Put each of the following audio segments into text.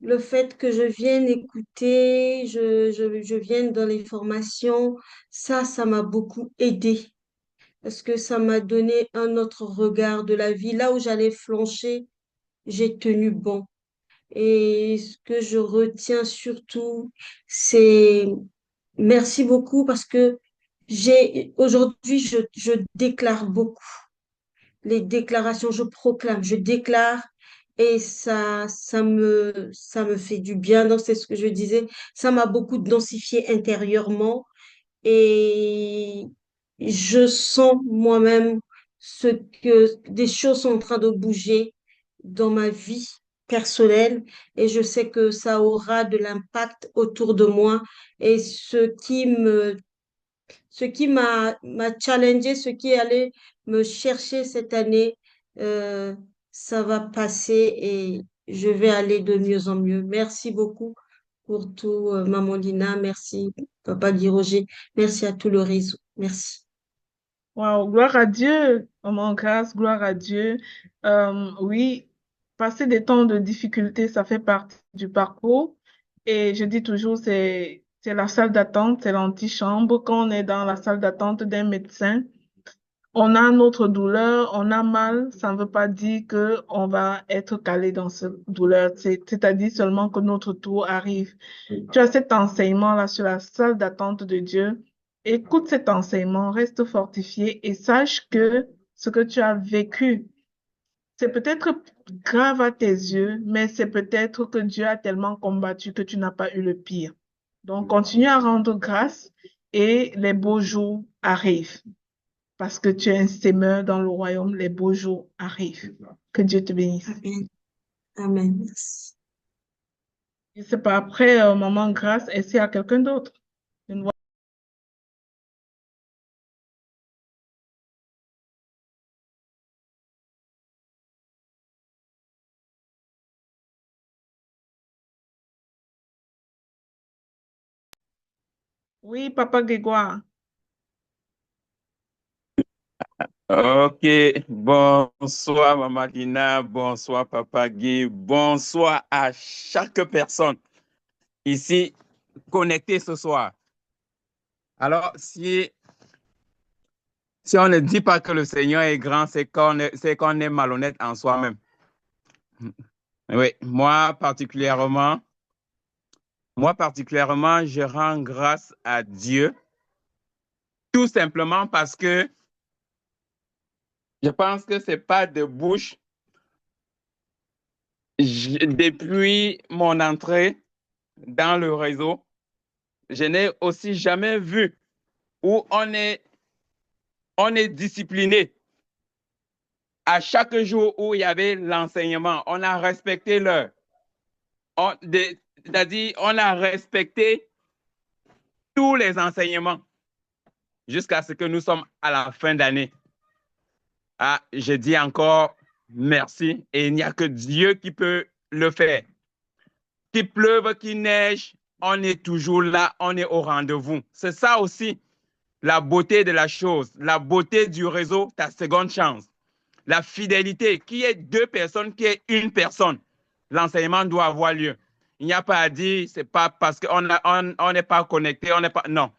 le fait que je vienne écouter, je vienne dans les formations, ça m'a beaucoup aidé parce que ça m'a donné un autre regard de la vie. Là où j'allais flancher, j'ai tenu bon. Et ce que je retiens surtout, c'est merci beaucoup parce que aujourd'hui, je déclare beaucoup. Les déclarations, je proclame, je déclare et ça me fait du bien. Donc, c'est ce que je disais. Ça m'a beaucoup densifié intérieurement et je sens moi-même ce que des choses sont en train de bouger dans ma vie personnelle et je sais que ça aura de l'impact autour de moi et ce qui m'a challengé, ce qui allait me chercher cette année, euh, ça va passer et je vais aller de mieux en mieux. Merci beaucoup pour tout, Maman Lina. Merci, Papa Guy Roger. Merci à tout le réseau. Merci. Wow, gloire à Dieu, maman grâce, gloire à Dieu. Oui, passer des temps de difficulté, ça fait partie du parcours. Et je dis toujours, c'est la salle d'attente, c'est l'antichambre. Quand on est dans la salle d'attente d'un médecin, on a notre douleur, on a mal, ça ne veut pas dire que on va être calé dans cette douleur. C'est-à-dire seulement que notre tour arrive. Tu as cet enseignement-là sur la salle d'attente de Dieu. Écoute cet enseignement, reste fortifié et sache que ce que tu as vécu, c'est peut-être grave à tes yeux, mais c'est peut-être que Dieu a tellement combattu que tu n'as pas eu le pire. Donc, continue à rendre grâce et les beaux jours arrivent. Parce que tu es un semeur dans le royaume, les beaux jours arrivent. Que Dieu te bénisse. Amen. Amen. Merci. Je sais pas, après, maman, grâce, est-ce qu'il y a quelqu'un d'autre? Oui, papa Grégoire. Ok, bonsoir Maman Lina, bonsoir Papa Guy, bonsoir à chaque personne ici connectée ce soir. Alors, si on ne dit pas que le Seigneur est grand, c'est qu'on est malhonnête en soi-même. Oui, moi particulièrement, je rends grâce à Dieu, tout simplement parce que je pense que c'est pas de bouche. Depuis mon entrée dans le réseau, je n'ai aussi jamais vu où on est discipliné. À chaque jour où il y avait l'enseignement, on a respecté l'heure. C'est-à-dire, on a respecté tous les enseignements jusqu'à ce que nous sommes à la fin d'année. Ah, je dis encore merci et il n'y a que Dieu qui peut le faire. Qu'il pleuve, qu'il neige, on est toujours là, on est au rendez-vous. C'est ça aussi la beauté de la chose, la beauté du réseau, ta seconde chance. La fidélité, qui est deux personnes, qui est une personne. L'enseignement doit avoir lieu. Il n'y a pas à dire, c'est pas parce qu'on n'est pas connecté, on n'est pas. Non.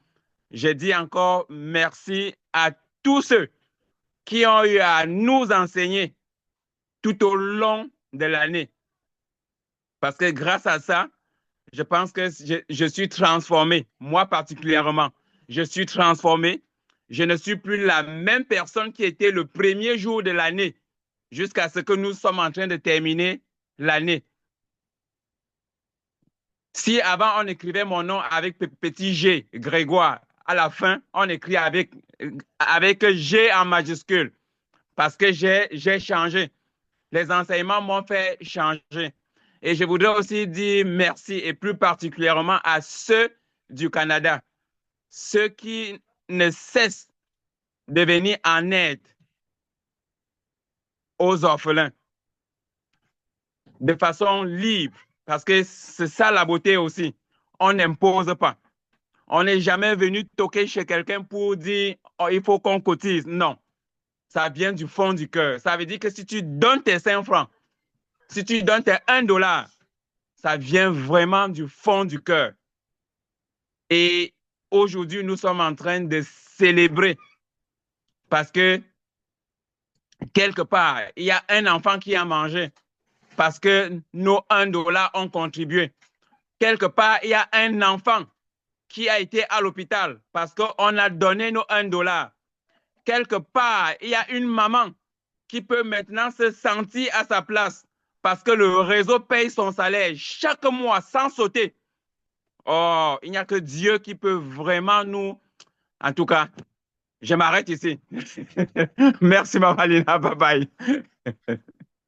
Je dis encore merci à tous ceux qui ont eu à nous enseigner tout au long de l'année. Parce que grâce à ça, je pense que je suis transformé, moi particulièrement. Je suis transformé. Je ne suis plus la même personne qui était le premier jour de l'année jusqu'à ce que nous sommes en train de terminer l'année. Si avant on écrivait mon nom avec petit G, Grégoire, à la fin, on écrit avec G en majuscule parce que j'ai changé. Les enseignements m'ont fait changer. Et je voudrais aussi dire merci et plus particulièrement à ceux du Canada, ceux qui ne cessent de venir en aide aux orphelins de façon libre, parce que c'est ça la beauté aussi. On n'impose pas. On n'est jamais venu toquer chez quelqu'un pour dire oh, il faut qu'on cotise. Non, ça vient du fond du cœur. Ça veut dire que si tu donnes tes 5 francs, si tu donnes tes $1, ça vient vraiment du fond du cœur. Et aujourd'hui, nous sommes en train de célébrer parce que quelque part, il y a un enfant qui a mangé parce que nos 1 dollar ont contribué. Quelque part, il y a un enfant qui a été à l'hôpital parce qu'on a donné nos 1 dollar. Quelque part, il y a une maman qui peut maintenant se sentir à sa place parce que le réseau paye son salaire chaque mois sans sauter. Oh, il n'y a que Dieu qui peut vraiment nous... En tout cas, je m'arrête ici. Merci, Maman Lina. Bye bye.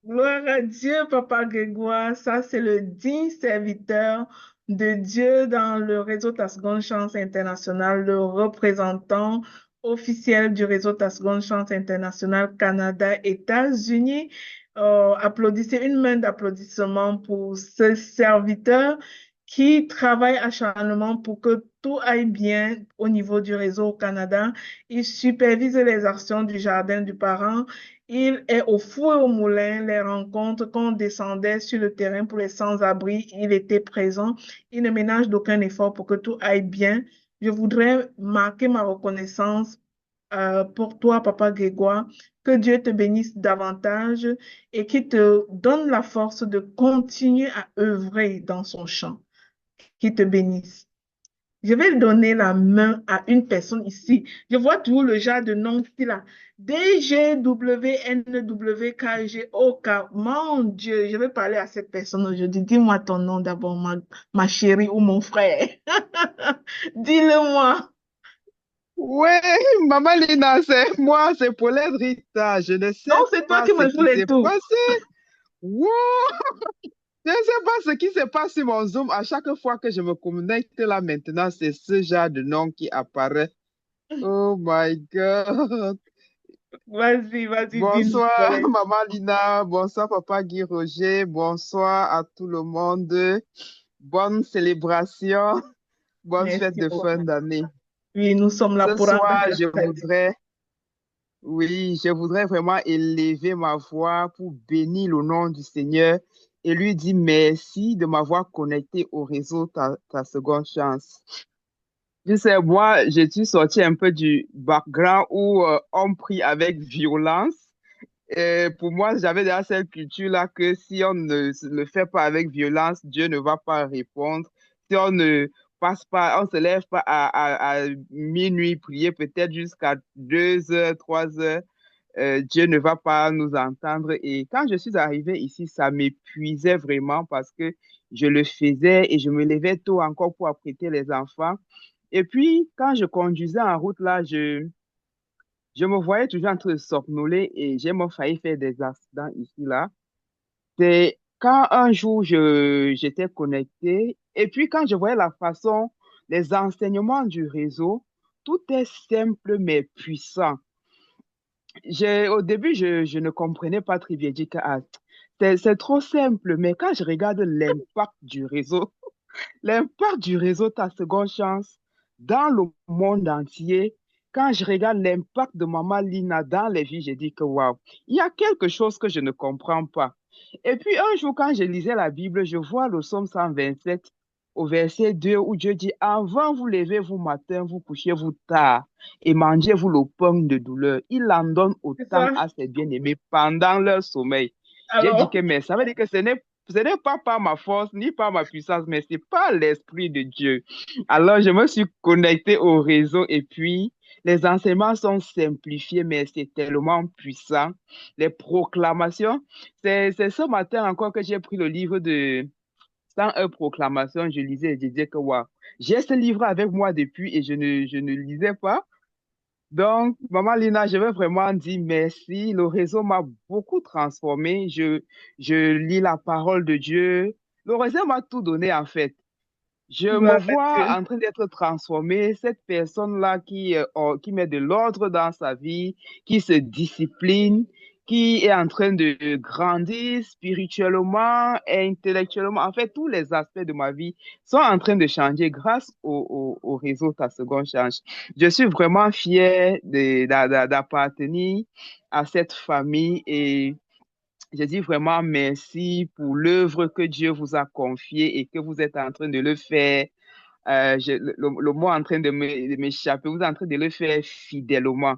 Gloire à Dieu, Papa Grégoire. Ça, c'est le digne serviteur de Dieu dans le réseau Ta Seconde Chance International, le représentant officiel du réseau Ta Seconde Chance International Canada, États-Unis. Applaudissez une main d'applaudissement pour ce serviteur qui travaille acharnement pour que tout aille bien au niveau du réseau au Canada. Il supervise les actions du jardin du parent. Il est au four et au moulin, les rencontres, quand on descendait sur le terrain pour les sans-abri, il était présent. Il ne ménage d'aucun effort pour que tout aille bien. Je voudrais marquer ma reconnaissance pour toi, Papa Grégoire. Que Dieu te bénisse davantage et qu'il te donne la force de continuer à œuvrer dans son champ. Qu'il te bénisse. Je vais donner la main à une personne ici. Je vois toujours le genre de nom style là. DGWNWKGOK. Mon Dieu, je vais parler à cette personne aujourd'hui. Dis-moi ton nom d'abord, ma chérie ou mon frère. Dis-le-moi. Ouais, Maman Lina, c'est moi, c'est Paulette Rita. Je ne Non, sais c'est toi pas qui ce me joues qui les s'est tours. passé. Wow! Je ne sais pas ce qui se passe sur mon Zoom. À chaque fois que je me connecte là maintenant, c'est ce genre de nom qui apparaît. Oh my God. Vas-y, vas-y, dis-nous, Bonsoir, Paulette. Maman Lina. Bonsoir, Papa Guy Roger. Bonsoir à tout le monde. Bonne célébration. Bonne fête Merci de fin beaucoup. d'année. Oui, nous sommes là Ce pour rendre soir, grâce je à Dieu. voudrais Oui, je voudrais vraiment élever ma voix pour bénir le nom du Seigneur et lui dire merci de m'avoir connecté au réseau Ta Seconde Chance. Tu sais, moi, je suis sorti un peu du background où on prie avec violence. Et pour moi, j'avais déjà cette culture-là que si on ne le fait pas avec violence, Dieu ne va pas répondre. Si on ne passe pas, on se lève pas à minuit, prier peut-être jusqu'à 2 heures, 3 heures, Dieu ne va pas nous entendre. Et quand je suis arrivée ici, ça m'épuisait vraiment parce que je le faisais et je me levais tôt encore pour apprêter les enfants. Et puis, quand je conduisais en route, là, je me voyais toujours en train de somnoler et j'ai même failli faire des accidents ici, là. C'est quand un jour, j'étais connectée et puis quand je voyais la façon, les enseignements du réseau, tout est simple mais puissant. Au début, je ne comprenais pas très bien. Je dis que c'est trop simple, mais quand je regarde l'impact du réseau, l'impact du réseau Ta Seconde Chance dans le monde entier, quand je regarde l'impact de Maman Lina dans les vies, je dis que waouh, il y a quelque chose que je ne comprends pas. Et puis un jour, quand je lisais la Bible, je vois le psaume 127 au verset 2 où Dieu dit, avant vous levez-vous matin, vous couchez-vous tard et mangez-vous le pain de douleur. Il en donne C'est autant ça. à ses bien-aimés pendant leur sommeil. J'ai dit Alors, que mais ça veut dire que ce n'est pas par ma force ni par ma puissance, mais c'est par l'Esprit de Dieu. Alors, je me suis connecté au réseau et puis les enseignements sont simplifiés, mais c'est tellement puissant. Les proclamations, c'est ce matin encore que j'ai pris le livre de 101 proclamations. Je lisais et je disais que waouh, j'ai ce livre avec moi depuis et je ne lisais pas. Donc, Maman Lina, je veux vraiment dire merci. Le réseau m'a beaucoup transformé. Je lis la parole de Dieu. Le réseau m'a tout donné, en fait. Je me gloire à vois Dieu. en train d'être transformé. Cette personne-là qui met de l'ordre dans sa vie, qui se discipline, qui est en train de grandir spirituellement, intellectuellement. En fait, tous les aspects de ma vie sont en train de changer grâce au réseau Ta Seconde Chance. Je suis vraiment fière d'appartenir à cette famille et je dis vraiment merci pour l'œuvre que Dieu vous a confiée et que vous êtes en train de le faire. Le mot est en train de m'échapper. Vous êtes en train de le faire fidèlement.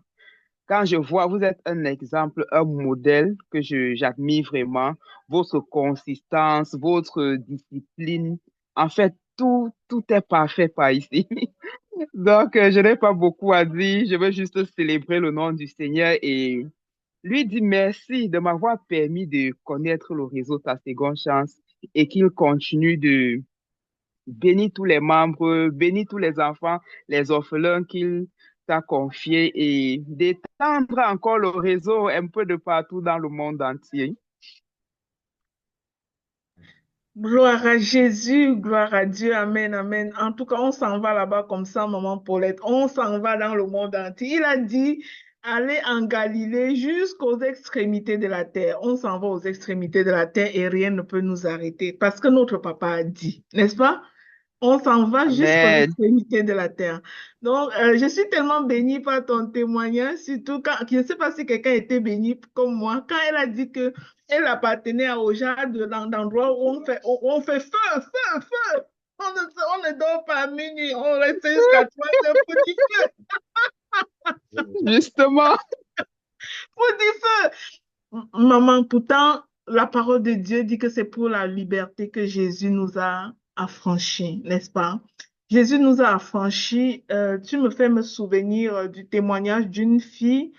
Quand je vois, vous êtes un exemple, un modèle que j'admire vraiment. Votre consistance, votre discipline. En fait, tout est parfait par ici. Donc, je n'ai pas beaucoup à dire. Je veux juste célébrer le nom du Seigneur et lui dire merci de m'avoir permis de connaître le réseau Ta Seconde Chance et qu'il continue de bénir tous les membres, bénir tous les enfants, les orphelins qu'il t'a confiés et d'étendre encore le réseau un peu de partout dans le monde entier. Gloire à Jésus, gloire à Dieu, amen, amen. En tout cas, on s'en va là-bas comme ça, maman Paulette. On s'en va dans le monde entier. Il a dit, allez en Galilée jusqu'aux extrémités de la terre. On s'en va aux extrémités de la terre et rien ne peut nous arrêter parce que notre papa a dit, n'est-ce pas? On s'en va jusqu'aux Amen. extrémités de la terre. Donc, je suis tellement bénie par ton témoignage, surtout quand, je ne sais pas si quelqu'un était béni comme moi, quand elle a dit que elle appartenait au genre d'endroit où on fait feu, feu, feu. On ne dort pas à minuit, on reste jusqu'à 3 heures pour du feu, Justement, pour du feu. Maman, pourtant, la parole de Dieu dit que c'est pour la liberté que Jésus nous a affranchis, n'est-ce pas? Jésus nous a affranchis. Tu me fais me souvenir du témoignage d'une fille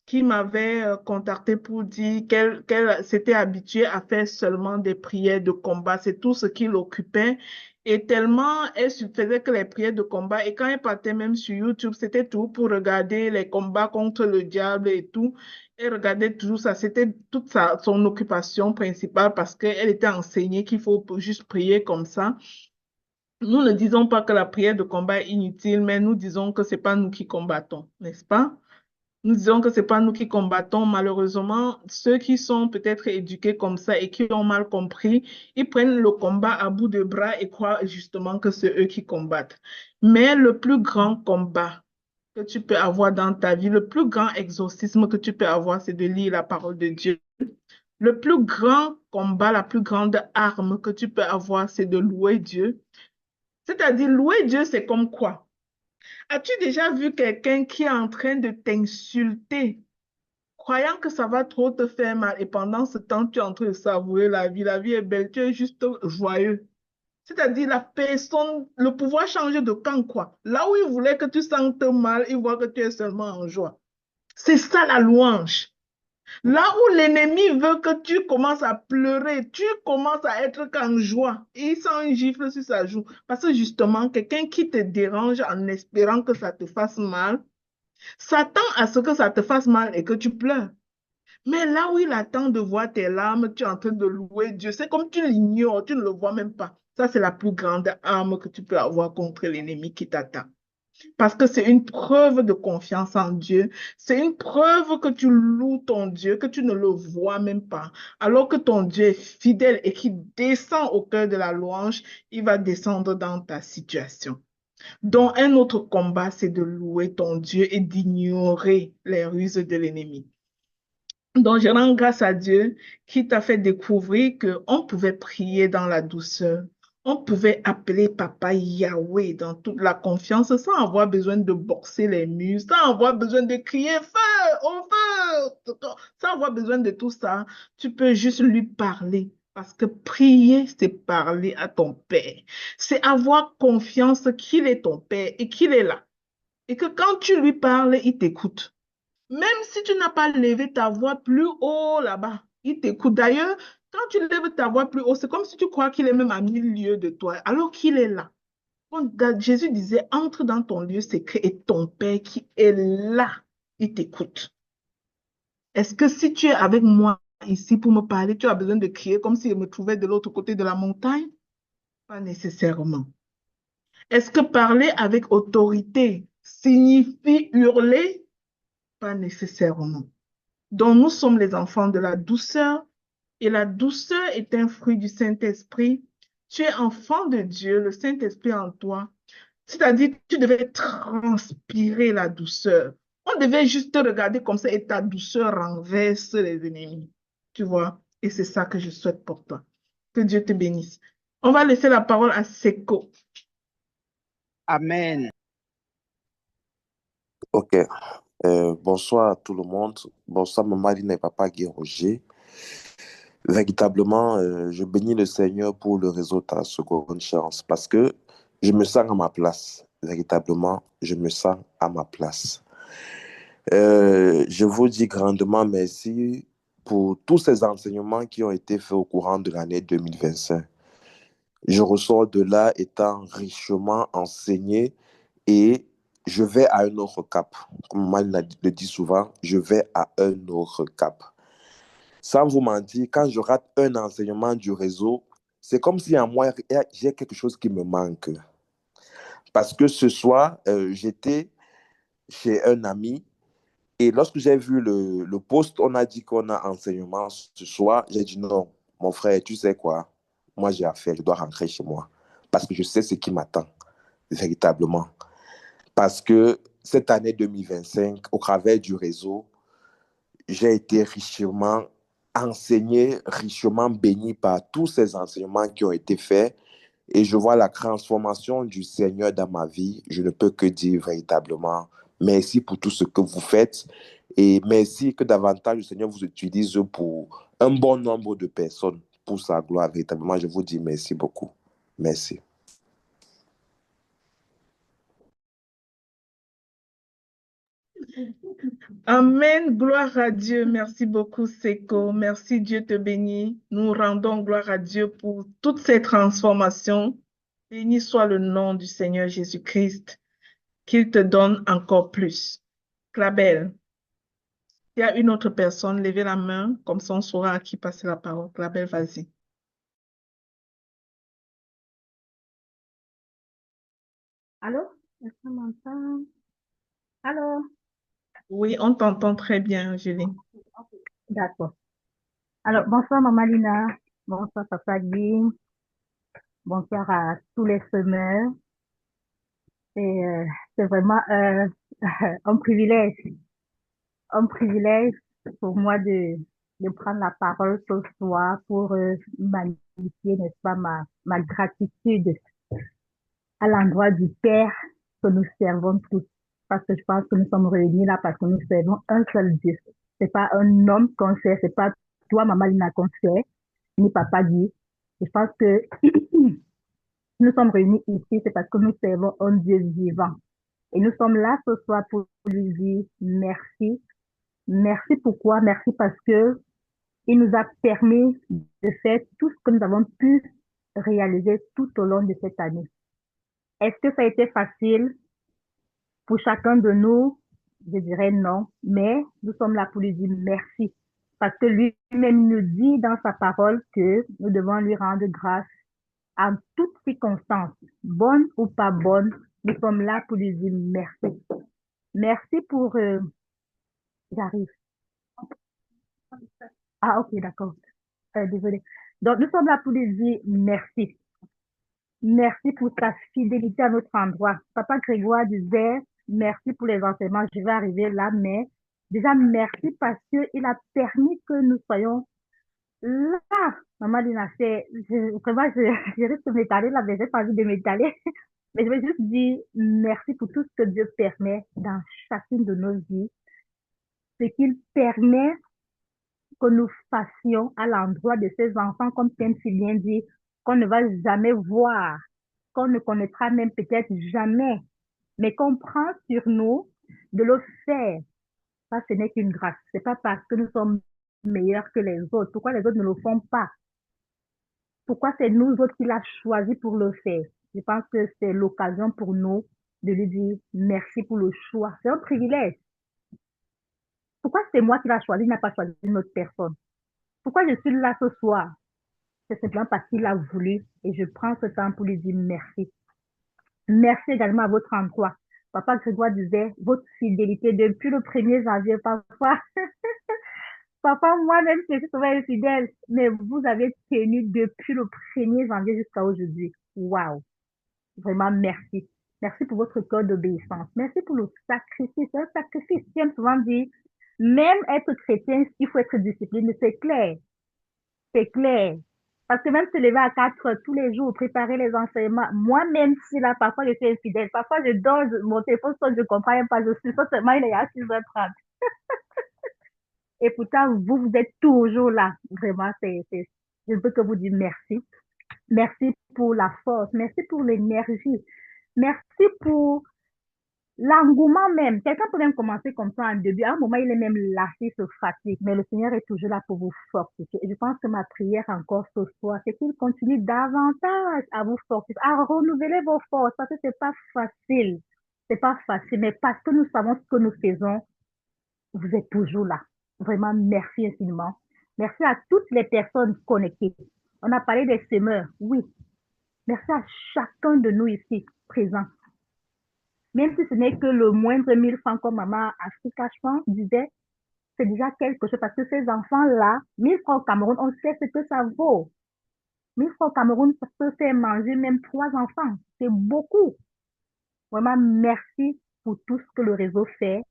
qui m'avait contacté pour dire qu'elle s'était habituée à faire seulement des prières de combat. C'est tout ce qui l'occupait. Et tellement elle faisait que les prières de combat. Et quand elle partait même sur YouTube, c'était tout pour regarder les combats contre le diable et tout. Elle regardait toujours ça. C'était toute son occupation principale parce qu'elle était enseignée qu'il faut juste prier comme ça. Nous ne disons pas que la prière de combat est inutile, mais nous disons que c'est pas nous qui combattons, n'est-ce pas? Nous disons que c'est pas nous qui combattons. Malheureusement, ceux qui sont peut-être éduqués comme ça et qui ont mal compris, ils prennent le combat à bout de bras et croient justement que c'est eux qui combattent. Mais le plus grand combat que tu peux avoir dans ta vie, le plus grand exorcisme que tu peux avoir, c'est de lire la parole de Dieu. Le plus grand combat, la plus grande arme que tu peux avoir, c'est de louer Dieu. C'est-à-dire, louer Dieu, c'est comme quoi? As-tu déjà vu quelqu'un qui est en train de t'insulter, croyant que ça va trop te faire mal, et pendant ce temps, tu es en train de savourer la vie est belle, tu es juste joyeux. C'est-à-dire, la personne, le pouvoir change de camp, quoi. Là où il voulait que tu sentes mal, il voit que tu es seulement en joie. C'est ça la louange. Là où l'ennemi veut que tu commences à pleurer, tu commences à être qu'en joie. Et il sent un gifle sur sa joue. Parce que justement, quelqu'un qui te dérange en espérant que ça te fasse mal, s'attend à ce que ça te fasse mal et que tu pleures. Mais là où il attend de voir tes larmes, tu es en train de louer Dieu. C'est comme tu l'ignores, tu ne le vois même pas. Ça, c'est la plus grande arme que tu peux avoir contre l'ennemi qui t'attend. Parce que c'est une preuve de confiance en Dieu. C'est une preuve que tu loues ton Dieu, que tu ne le vois même pas. Alors que ton Dieu est fidèle et qui descend au cœur de la louange, il va descendre dans ta situation. Donc, un autre combat, c'est de louer ton Dieu et d'ignorer les ruses de l'ennemi. Donc, je rends grâce à Dieu qui t'a fait découvrir qu'on pouvait prier dans la douceur. On pouvait appeler Papa Yahweh dans toute la confiance sans avoir besoin de boxer les murs, sans avoir besoin de crier feu, au feu, sans avoir besoin de tout ça. Tu peux juste lui parler. Parce que prier, c'est parler à ton Père. C'est avoir confiance qu'il est ton Père et qu'il est là. Et que quand tu lui parles, il t'écoute. Même si tu n'as pas levé ta voix plus haut là-bas, il t'écoute. D'ailleurs, quand tu lèves ta voix plus haut, c'est comme si tu crois qu'il est même à 1000 lieues de toi, alors qu'il est là. Donc, Jésus disait, entre dans ton lieu secret et ton Père qui est là, il t'écoute. Est-ce que si tu es avec moi ici pour me parler, tu as besoin de crier comme si je me trouvais de l'autre côté de la montagne? Pas nécessairement. Est-ce que parler avec autorité signifie hurler? Pas nécessairement. Donc, nous sommes les enfants de la douceur et la douceur est un fruit du Saint-Esprit. Tu es enfant de Dieu, le Saint-Esprit en toi. C'est-à-dire que tu devais transpirer la douceur. On devait juste te regarder comme ça et ta douceur renverse les ennemis. tu vois. Et c'est ça que je souhaite pour toi. Que Dieu te bénisse. On va laisser la parole à Seko. Amen. Ok. Bonsoir à tout le monde. Bonsoir, Maman Lina et Papa Guy Roger. Véritablement, je bénis le Seigneur pour le réseau de la seconde chance parce que je me sens à ma place. Véritablement, je me sens à ma place. Je vous dis grandement merci pour tous ces enseignements qui ont été faits au courant de l'année 2025. Je ressors de là étant richement enseigné et je vais à un autre cap. Comme Mal le dit souvent, je vais à un autre cap. Sans vous mentir, quand je rate un enseignement du réseau, c'est comme si en moi, j'ai quelque chose qui me manque. Parce que ce soir, j'étais chez un ami et lorsque j'ai vu le post, on a dit qu'on a enseignement ce soir, j'ai dit non, mon frère, tu sais quoi? Moi, j'ai affaire, je dois rentrer chez moi. Parce que je sais ce qui m'attend, véritablement. Parce que cette année 2025, au travers du réseau, j'ai été richement enseigné, richement béni par tous ces enseignements qui ont été faits et je vois la transformation du Seigneur dans ma vie. Je ne peux que dire véritablement merci pour tout ce que vous faites et merci que davantage le Seigneur vous utilise pour un bon nombre de personnes pour sa gloire. Véritablement, je vous dis merci beaucoup. Merci. Amen. Gloire à Dieu. Merci beaucoup, Seko. Merci, Dieu te bénit. Nous rendons gloire à Dieu pour toutes ces transformations. Béni soit le nom du Seigneur Jésus-Christ, qu'il te donne encore plus. Clabel, il y a une autre personne, levez la main, comme ça on saura à qui passer la parole. Clabel, vas-y. Allô? Est-ce qu'on m'entend? Allô? Oui, on t'entend très bien, Julie. D'accord. Alors, bonsoir Maman Lina, bonsoir Papa Guy, bonsoir à tous les semeurs. Et c'est vraiment un privilège pour moi de prendre la parole ce soir pour magnifier, n'est-ce pas, ma gratitude à l'endroit du Père que nous servons tous. Parce que je pense que nous sommes réunis là parce que nous servons un seul Dieu. C'est pas un homme qu'on sert, c'est pas toi, Maman Lina, qu'on sert, ni Papa Guy. Je pense que nous sommes réunis ici, c'est parce que nous servons un Dieu vivant. Et nous sommes là ce soir pour lui dire merci. Merci pourquoi? Merci parce que il nous a permis de faire tout ce que nous avons pu réaliser tout au long de cette année. Est-ce que ça a été facile? Pour chacun de nous, je dirais non, mais nous sommes là pour lui dire merci. Parce que lui-même nous dit dans sa parole que nous devons lui rendre grâce en toutes circonstances, bonnes ou pas bonnes. Nous sommes là pour lui dire merci. Merci pour... j'arrive. Ah, ok, d'accord. Désolée. Donc, nous sommes là pour lui dire merci. Merci pour ta fidélité à notre endroit. Papa Grégoire disait, merci pour les enseignements. Je vais arriver là, mais déjà, merci parce qu'il a permis que nous soyons là. Maman Lina, vraiment, je risque de m'étaler là, mais j'ai pas envie de m'étaler. Mais je vais juste dire merci pour tout ce que Dieu permet dans chacune de nos vies. Ce qu'il permet que nous fassions à l'endroit de ces enfants, comme Thème si bien dit, qu'on ne va jamais voir, qu'on ne connaîtra même peut-être jamais, mais qu'on prend sur nous de le faire. Ça, ce n'est qu'une grâce. C'est pas parce que nous sommes meilleurs que les autres. Pourquoi les autres ne le font pas? Pourquoi c'est nous autres qui l'a choisi pour le faire? Je pense que c'est l'occasion pour nous de lui dire merci pour le choix. C'est un privilège. Pourquoi c'est moi qui l'a choisi, il n'a pas choisi une autre personne? Pourquoi je suis là ce soir? C'est simplement parce qu'il a voulu et je prends ce temps pour lui dire merci. Merci également à votre endroit. Papa Grégoire disait, votre fidélité depuis le 1er janvier, papa. Papa, moi-même, je suis souvent infidèle, mais vous avez tenu depuis le 1er janvier jusqu'à aujourd'hui. Waouh! Vraiment, merci. Merci pour votre cœur d'obéissance. Merci pour le sacrifice. C'est un sacrifice. J'aime souvent dire, même être chrétien, il faut être discipliné, c'est clair. c'est clair. Parce que même se lever à 4 heures tous les jours, préparer les enseignements, moi-même, si là, parfois je suis infidèle, parfois je dors, mon téléphone sonne, je ne comprends même pas, je suis seulement, il est à 6h30. Et pourtant, vous êtes toujours là. Vraiment, je ne peux que vous dire merci. Merci pour la force, merci pour l'énergie, merci pour l'engouement même. Quelqu'un peut même commencer comme ça en début. À un moment, il est même lassé, se fatigue, mais le Seigneur est toujours là pour vous fortifier. Et je pense que ma prière encore ce soir, c'est qu'il continue davantage à vous fortifier, à renouveler vos forces, parce que c'est pas facile. C'est pas facile, mais parce que nous savons ce que nous faisons, vous êtes toujours là. Vraiment, merci infiniment. Merci à toutes les personnes connectées. On a parlé des semeurs, oui. Merci à chacun de nous ici présents. Même si ce n'est que le moindre 1000 francs, comme maman Africa, je pense, disait, c'est déjà quelque chose parce que ces enfants-là, 1000 francs au Cameroun, on sait ce que ça vaut. 1000 francs au Cameroun, ça peut faire manger même 3 enfants. C'est beaucoup. Vraiment, merci pour tout ce que le réseau fait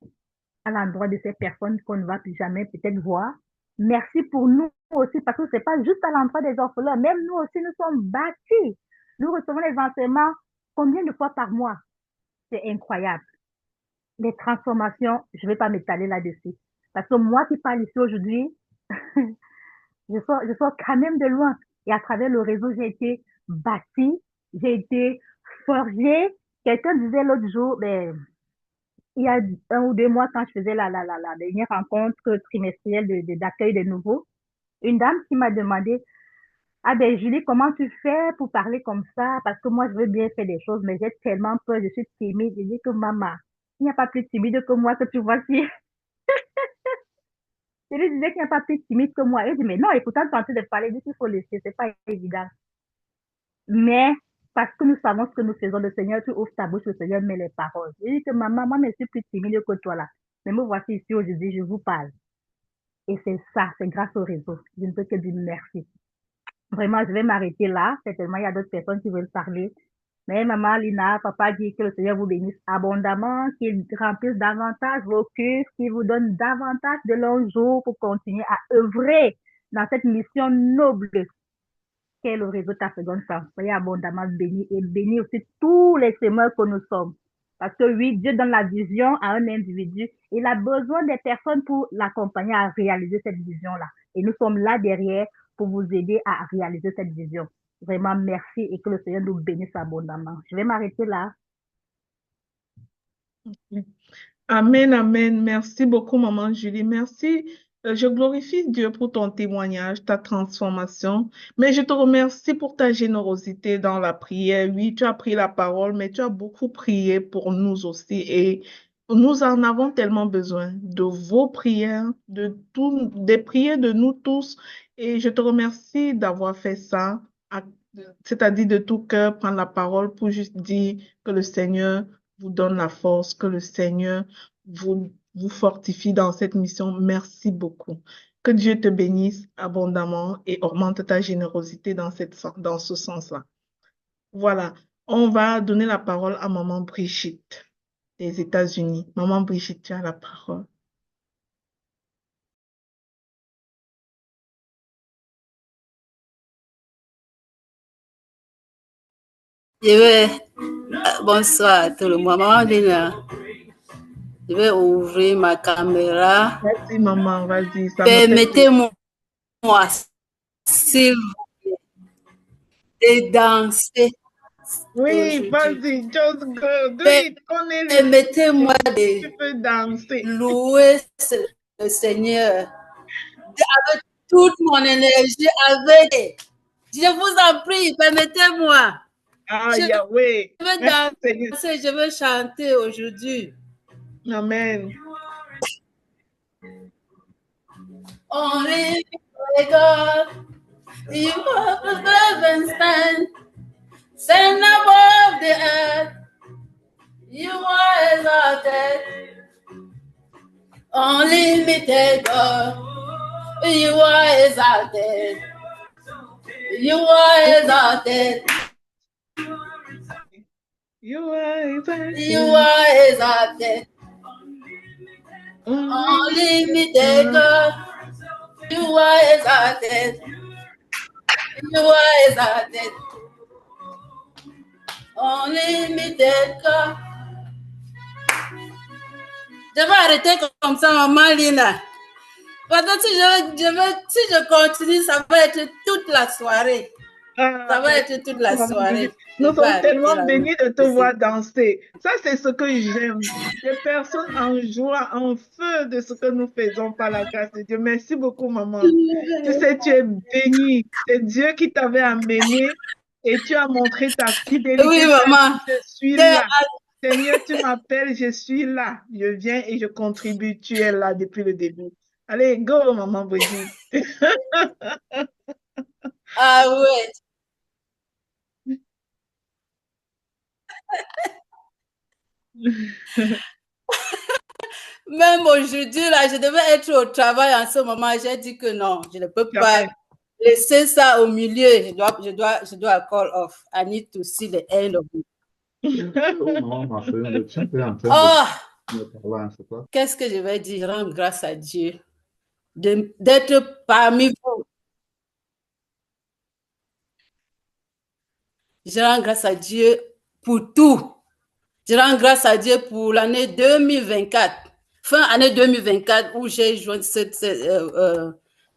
à l'endroit de ces personnes qu'on ne va plus jamais peut-être voir. Merci pour nous aussi, parce que c'est pas juste à l'endroit des orphelins. Même nous aussi, nous sommes bâtis. Nous recevons les enseignements combien de fois par mois? C'est incroyable. Les transformations, je ne vais pas m'étaler là-dessus. Parce que moi qui parle ici aujourd'hui, je sors quand même de loin. Et à travers le réseau, j'ai été bâtie, j'ai été forgée. Quelqu'un disait l'autre jour, ben, il y a 1 ou 2 mois, quand je faisais la dernière rencontre trimestrielle d'accueil des nouveaux, une dame qui m'a demandé, ah ben Julie, comment tu fais pour parler comme ça? Parce que moi, je veux bien faire des choses, mais j'ai tellement peur, je suis timide. Je dis que maman, il n'y a pas plus timide que moi que tu vois si. Je lui disais qu'il n'y a pas plus timide que moi. Elle dit, mais non, et pourtant, tu es en train de parler, il faut laisser, c'est pas évident. Mais parce que nous savons ce que nous faisons, le Seigneur, tu ouvres ta bouche, le Seigneur met les paroles. Je dis que maman, moi, je suis plus timide que toi là. Mais me voici ici aujourd'hui, je vous parle. Et c'est ça, c'est grâce au réseau. Je ne peux que dire merci. Vraiment, je vais m'arrêter là. Certainement, il y a d'autres personnes qui veulent parler. Mais maman, Lina, papa dit que le Seigneur vous bénisse abondamment, qu'il remplisse davantage vos cœurs, qu'il vous donne davantage de longs jours pour continuer à œuvrer dans cette mission noble qu'est le réseau Ta Seconde Chance. Soyez abondamment bénis et bénis aussi tous les semeurs que nous sommes. Parce que oui, Dieu donne la vision à un individu. Il a besoin des personnes pour l'accompagner à réaliser cette vision-là. Et nous sommes là derrière pour vous aider à réaliser cette vision. Vraiment, merci et que le Seigneur nous bénisse abondamment. Je vais m'arrêter là. Amen, amen. Merci beaucoup, maman Julie. Merci. Je glorifie Dieu pour ton témoignage, ta transformation. Mais je te remercie pour ta générosité dans la prière. Oui, tu as pris la parole, mais tu as beaucoup prié pour nous aussi. Et nous en avons tellement besoin de vos prières, des prières de nous tous. Et je te remercie d'avoir fait ça, c'est-à-dire de tout cœur, prendre la parole pour juste dire que le Seigneur vous donne la force, que le Seigneur vous fortifie dans cette mission. Merci beaucoup. Que Dieu te bénisse abondamment et augmente ta générosité dans ce sens-là. Voilà, on va donner la parole à Maman Brigitte des États-Unis. Maman Brigitte, tu as la parole. Bonsoir à tout le monde. Maman Lina, je vais ouvrir ma caméra. Vas-y, maman, vas-y. Permettez-moi, s'il vous plaît, de danser. Oui, vas-y, just go. Do it. Permettez-moi Tu peux danser. de louer le Seigneur avec toute mon énergie. Je vous en prie, permettez-moi. Yahweh. Je veux danser, je veux chanter aujourd'hui. Amen. Only God, you have the stand, stand above the earth. You are exalted, unlimited God. You are exalted. You are exalted. You are exalted. You are exalted. Unlimited God. You are exalted. Joie est à tête. Unlimited God. Je vais arrêter comme ça, maman Lina. Parce que si je continue, ça va être toute la soirée. Ça va être toute la Maman soirée. Brigitte, Je nous vais sommes arrêter tellement la bénis de te musique. voir danser. Ça, c'est ce que j'aime. Des personnes en joie, en feu de ce que nous faisons par la grâce de Dieu. Merci beaucoup, maman. Tu sais, tu es bénie. C'est Dieu qui t'avait amené et tu as montré ta fidélité. Oui, Tu as maman. dit, je suis là. Seigneur, tu m'appelles, je suis là. Je viens et je contribue. Tu es là depuis le début. Allez, go, maman Brigitte. Ah ouais. Même aujourd'hui, là, je devais être au travail en ce moment. J'ai dit que non, je ne peux pas Jamais. laisser ça au milieu. Je dois call off. I need to see the end of it. Oh, qu'est-ce que je vais dire? Je rends grâce à Dieu d'être parmi vous. Je rends grâce à Dieu pour tout. Je rends grâce à Dieu pour l'année 2024. Fin année 2024 où j'ai joint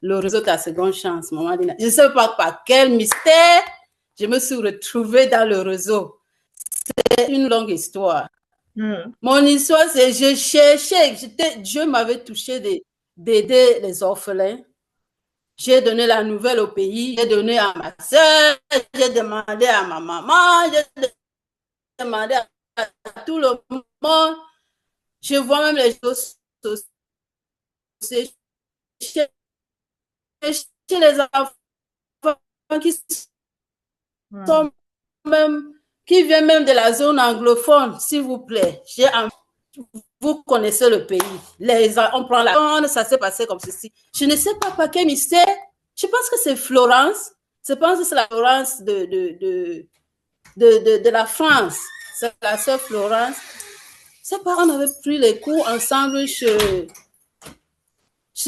le réseau Ta Seconde Chance. Maman Lina. Je ne sais pas par quel mystère je me suis retrouvée dans le réseau. C'est une longue histoire. Mon histoire, c'est je cherchais, Dieu m'avait touché d'aider les orphelins. J'ai donné la nouvelle au pays, j'ai donné à ma soeur, j'ai demandé à ma maman, j'ai demandé à tout le monde. Je vois même les choses chez les enfants qui sont même, qui viennent même de la zone anglophone, s'il vous plaît. Vous connaissez le pays. On prend la... Ça s'est passé comme ceci. Je ne sais pas par quel mystère. Je pense que c'est Florence. Je pense que c'est la Florence de la France. C'est la sœur Florence. Ses parents avaient pris les cours ensemble chez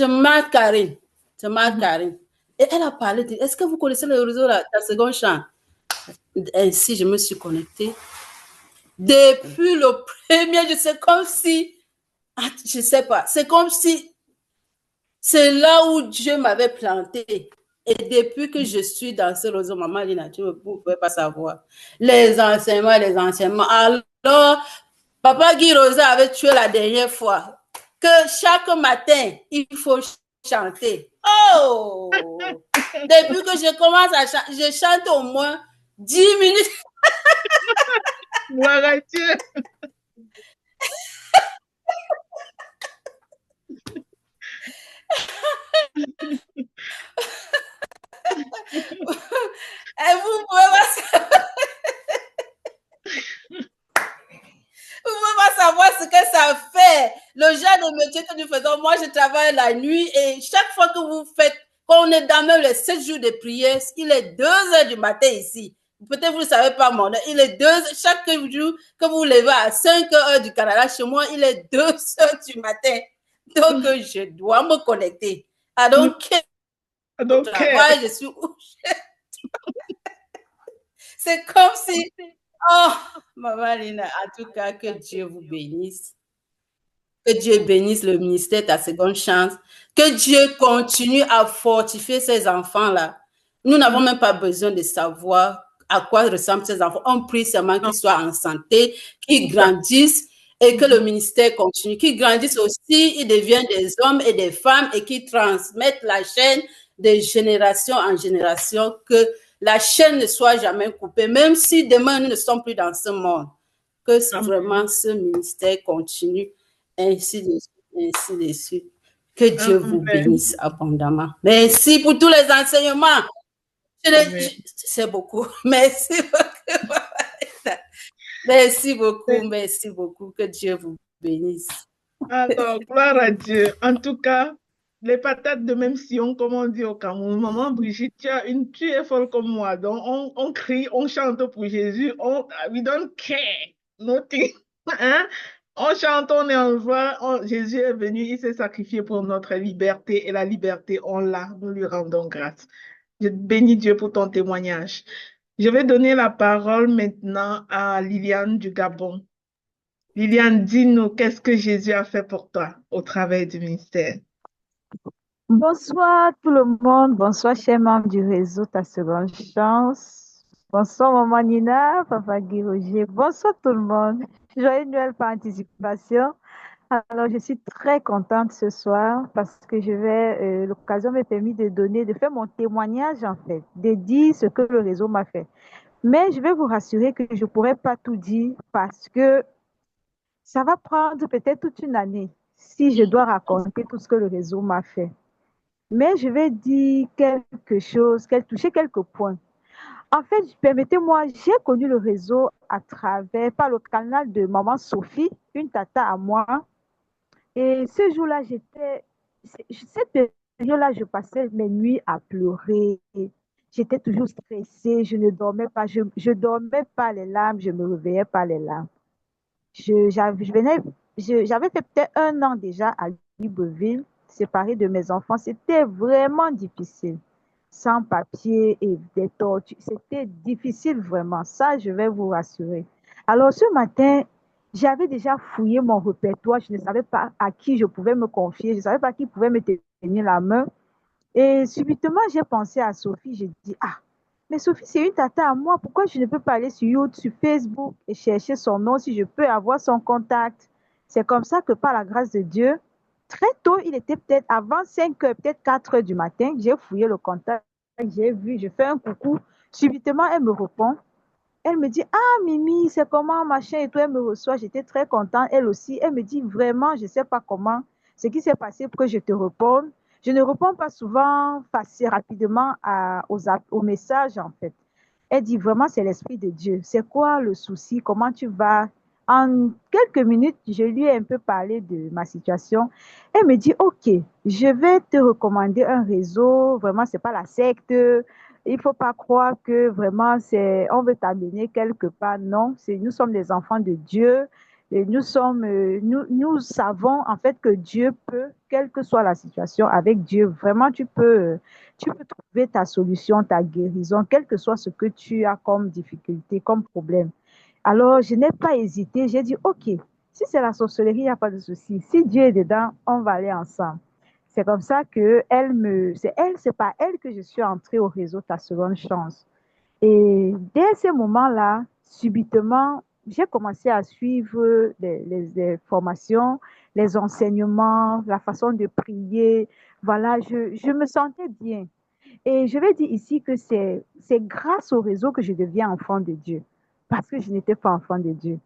Marc Karine. C'est Marc Karine. Et elle a parlé de... Est-ce que vous connaissez le réseau La Seconde Chance? Ainsi, je me suis connectée. Depuis le premier, je sais comme si... Je ne sais pas. C'est comme si c'est là où Dieu m'avait planté. Et depuis que je suis dans ce réseau, maman Lina, vous ne pouvez pas savoir. Les enseignements. Alors, Papa Guy Rosa avait tué la dernière fois que chaque matin, il faut chanter. Oh! Depuis que je commence à chanter, je chante au moins 10 minutes. Voilà Dieu. Et vous pouvez pas savoir ce que ça fait. Le genre de métier que nous faisons, moi je travaille la nuit et chaque fois que vous faites, quand on est dans même les 7 jours de prière, il est 2 heures du matin ici. Peut-être vous ne savez pas mon heure. Il est 2 heures. Chaque jour que vous levez à 5 heures du Canada, chez moi, il est 2 heures du matin. Donc, je dois me connecter. Donc, travail, je suis où? C'est comme si... Oh, maman Lina, en tout cas, que Dieu vous bénisse. Que Dieu bénisse le ministère Ta Seconde Chance. Que Dieu continue à fortifier ces enfants-là. Nous n'avons même pas besoin de savoir à quoi ressemblent ces enfants. On prie seulement qu'ils soient en santé, qu'ils grandissent et que le ministère continue. Qu'ils grandissent aussi, ils deviennent des hommes et des femmes et qu'ils transmettent la chaîne de génération en génération, que la chaîne ne soit jamais coupée, même si demain nous ne sommes plus dans ce monde. Que vraiment ce ministère continue. Ainsi de suite. Que Dieu vous bénisse abondamment. Merci pour tous les enseignements. C'est beaucoup. Merci beaucoup. Merci beaucoup. Que Dieu vous bénisse. Alors, gloire à Dieu. En tout cas, les patates de même sillon, comme on dit au Cameroun. Maman Brigitte, tu es folle comme moi. Donc, on crie, on chante pour Jésus. We don't care. Nothing. Hein? On chante, on est en joie. Jésus est venu, il s'est sacrifié pour notre liberté. Et la liberté, on l'a. Nous lui rendons grâce. Je bénis Dieu pour ton témoignage. Je vais donner la parole maintenant à Liliane du Gabon. Liliane, dis-nous, qu'est-ce que Jésus a fait pour toi au travers du ministère? Bonsoir tout le monde, bonsoir chers membres du réseau Ta Seconde Chance. Bonsoir maman Nina, papa Guy Roger, bonsoir tout le monde. Joyeux Noël par anticipation. Alors je suis très contente ce soir parce que l'occasion m'est permis de faire mon témoignage en fait, de dire ce que le réseau m'a fait. Mais je vais vous rassurer que je ne pourrai pas tout dire parce que ça va prendre peut-être toute une année si je dois raconter tout ce que le réseau m'a fait. Mais je vais dire quelque chose, toucher quelques points. En fait, permettez-moi, j'ai connu le réseau par le canal de maman Sophie, une tata à moi. Et ce jour-là, cette période-là, je passais mes nuits à pleurer. J'étais toujours stressée, je ne dormais pas, je dormais pas les larmes, je me réveillais pas les larmes. J'avais fait peut-être 1 an déjà à Libreville, séparée de mes enfants. C'était vraiment difficile. Sans papier et des tortures. C'était difficile vraiment. Ça, je vais vous rassurer. Alors, ce matin, j'avais déjà fouillé mon répertoire. Je ne savais pas à qui je pouvais me confier. Je ne savais pas qui pouvait me tenir la main. Et subitement, j'ai pensé à Sophie. J'ai dit, ah, mais Sophie, c'est une tata à moi. Pourquoi je ne peux pas aller sur YouTube, sur Facebook et chercher son nom si je peux avoir son contact? C'est comme ça que par la grâce de Dieu, très tôt, il était peut-être avant 5 heures, peut-être 4 heures du matin, j'ai fouillé le contact, j'ai vu, je fais un coucou. Subitement, elle me répond. Elle me dit, ah Mimi, c'est comment, machin et tout. Elle me reçoit, j'étais très contente. Elle aussi, elle me dit, vraiment, je ne sais pas comment, ce qui s'est passé pour que je te réponde. Je ne réponds pas souvent, assez rapidement aux messages, en fait. Elle dit, vraiment, c'est l'Esprit de Dieu. C'est quoi le souci? Comment tu vas? En quelques minutes, je lui ai un peu parlé de ma situation. Elle me dit, OK, je vais te recommander un réseau. Vraiment, c'est pas la secte. Il faut pas croire que vraiment, on veut t'amener quelque part. Non, nous sommes des enfants de Dieu. Et nous savons en fait que Dieu peut, quelle que soit la situation, avec Dieu, vraiment, tu peux trouver ta solution, ta guérison, quel que soit ce que tu as comme difficulté, comme problème. Alors, je n'ai pas hésité. J'ai dit, OK, si c'est la sorcellerie, il n'y a pas de souci. Si Dieu est dedans, on va aller ensemble. C'est comme ça que c'est par elle que je suis entrée au réseau Ta Seconde Chance. Et dès ce moment-là, subitement, j'ai commencé à suivre les formations, les enseignements, la façon de prier. Voilà, je me sentais bien. Et je vais dire ici que c'est grâce au réseau que je deviens enfant de Dieu, parce que je n'étais pas enfant de Dieu.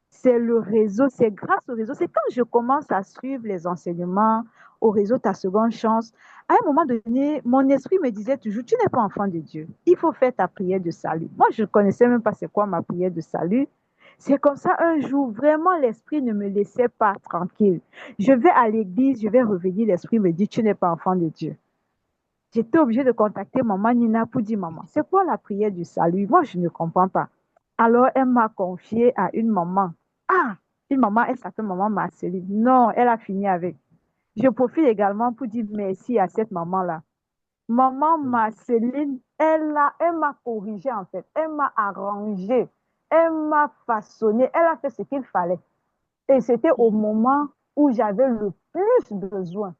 C'est le réseau, c'est grâce au réseau. C'est quand je commence à suivre les enseignements au réseau Ta Seconde Chance, à un moment donné, mon esprit me disait toujours, tu n'es pas enfant de Dieu. Il faut faire ta prière de salut. Moi, je ne connaissais même pas c'est quoi ma prière de salut. C'est comme ça, un jour, vraiment, l'esprit ne me laissait pas tranquille. Je vais à l'église, je vais revenir, l'esprit me dit, tu n'es pas enfant de Dieu. J'étais obligée de contacter maman Nina pour dire, maman, c'est quoi la prière du salut? Moi, je ne comprends pas. Alors, elle m'a confiée à une maman. Ah, une maman, elle s'appelle maman Marceline. Non, elle a fini avec. Je profite également pour dire merci à cette maman-là. Maman Marceline, elle m'a corrigé en fait. Elle m'a arrangé. Elle m'a façonné. Elle a fait ce qu'il fallait. Et c'était au moment où j'avais le plus besoin.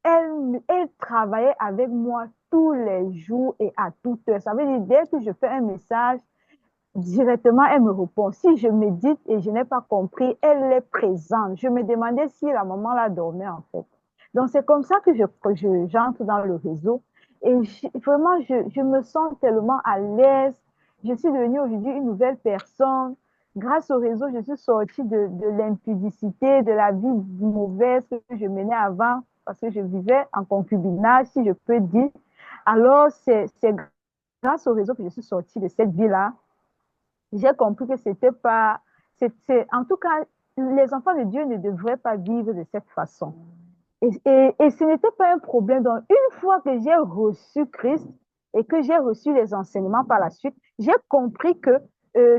Elle travaillait avec moi tous les jours et à toute heure. Ça veut dire, dès que je fais un message, directement, elle me répond. Si je médite et je n'ai pas compris, elle est présente. Je me demandais si la maman la dormait en fait. Donc, c'est comme ça que j'entre dans le réseau. Et vraiment, je me sens tellement à l'aise. Je suis devenue aujourd'hui une nouvelle personne. Grâce au réseau, je suis sortie de l'impudicité, de la vie mauvaise que je menais avant, parce que je vivais en concubinage, si je peux dire. Alors, c'est grâce au réseau que je suis sortie de cette vie-là. J'ai compris que c'était pas... en tout cas, les enfants de Dieu ne devraient pas vivre de cette façon. Et ce n'était pas un problème. Donc, une fois que j'ai reçu Christ et que j'ai reçu les enseignements par la suite, j'ai compris que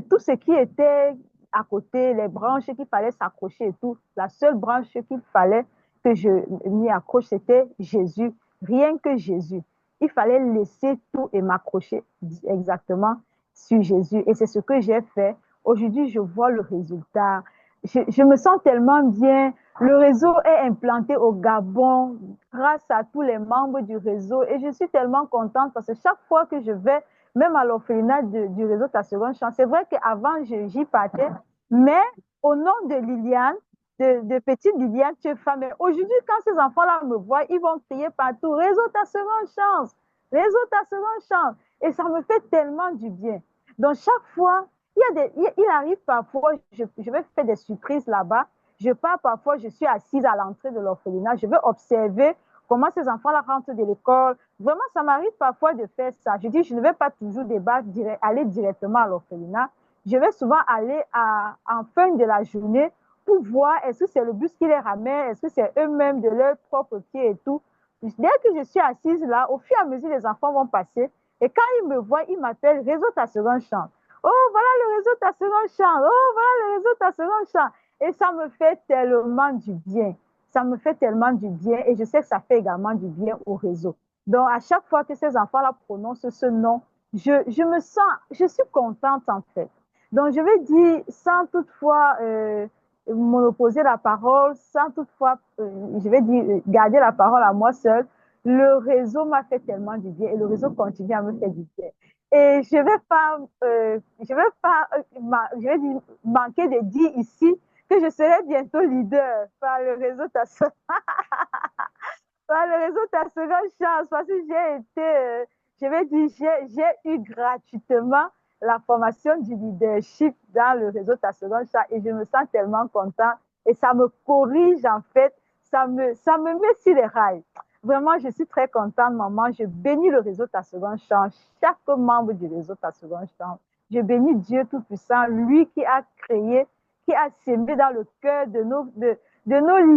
tout ce qui était à côté, les branches qu'il fallait s'accrocher et tout, la seule branche qu'il fallait que je m'y accroche, c'était Jésus, rien que Jésus. il fallait laisser tout et m'accrocher exactement sur Jésus. Et c'est ce que j'ai fait. Aujourd'hui, je vois le résultat. Je me sens tellement bien. Le réseau est implanté au Gabon grâce à tous les membres du réseau. Et je suis tellement contente parce que chaque fois que je vais, même à l'orphelinat du réseau Ta Seconde Chance, c'est vrai qu'avant, j'y partais, mais au nom de Liliane, de petite Liliane, tu es femme. Mais aujourd'hui, quand ces enfants-là me voient, ils vont crier partout, réseau Ta Seconde Chance, réseau Ta Seconde Chance. Et ça me fait tellement du bien. Donc, chaque fois, il arrive parfois, je vais faire des surprises là-bas. Je pars parfois, je suis assise à l'entrée de l'orphelinat. Je vais observer comment ces enfants-là rentrent de l'école. Vraiment, ça m'arrive parfois de faire ça. Je dis, je ne vais pas toujours débattre, aller directement à l'orphelinat. Je vais souvent aller en fin de la journée pour voir est-ce que c'est le bus qui les ramène, est-ce que c'est eux-mêmes de leur propre pied et tout. Dès que je suis assise là, au fur et à mesure, les enfants vont passer. Et quand ils me voient, ils m'appellent Réseau Ta Seconde Chance. Oh, voilà le réseau Ta Seconde Chance. Oh, voilà le réseau Ta Seconde Chance. Et ça me fait tellement du bien. Ça me fait tellement du bien et je sais que ça fait également du bien au réseau. Donc, à chaque fois que ces enfants-là prononcent ce nom, je me sens, je suis contente en fait. Donc, je vais dire, sans toutefois monopoliser la parole, sans toutefois, je vais dire, garder la parole à moi seule, le réseau m'a fait tellement du bien et le réseau continue à me faire du bien. Et je vais pas, je vais dire, manquer de dire ici que je serai bientôt leader par le réseau Ta par le réseau Ta Seconde Chance parce que j'ai été, je vais dire, j'ai eu gratuitement la formation du leadership dans le réseau Ta Seconde Chance et je me sens tellement content et ça me corrige en fait, ça me met sur les rails. Vraiment, je suis très contente, maman. Je bénis le réseau Ta Seconde Chance, chaque membre du réseau Ta Seconde Chance. Je bénis Dieu Tout-Puissant, lui qui a créé, qui a semé dans le cœur de nos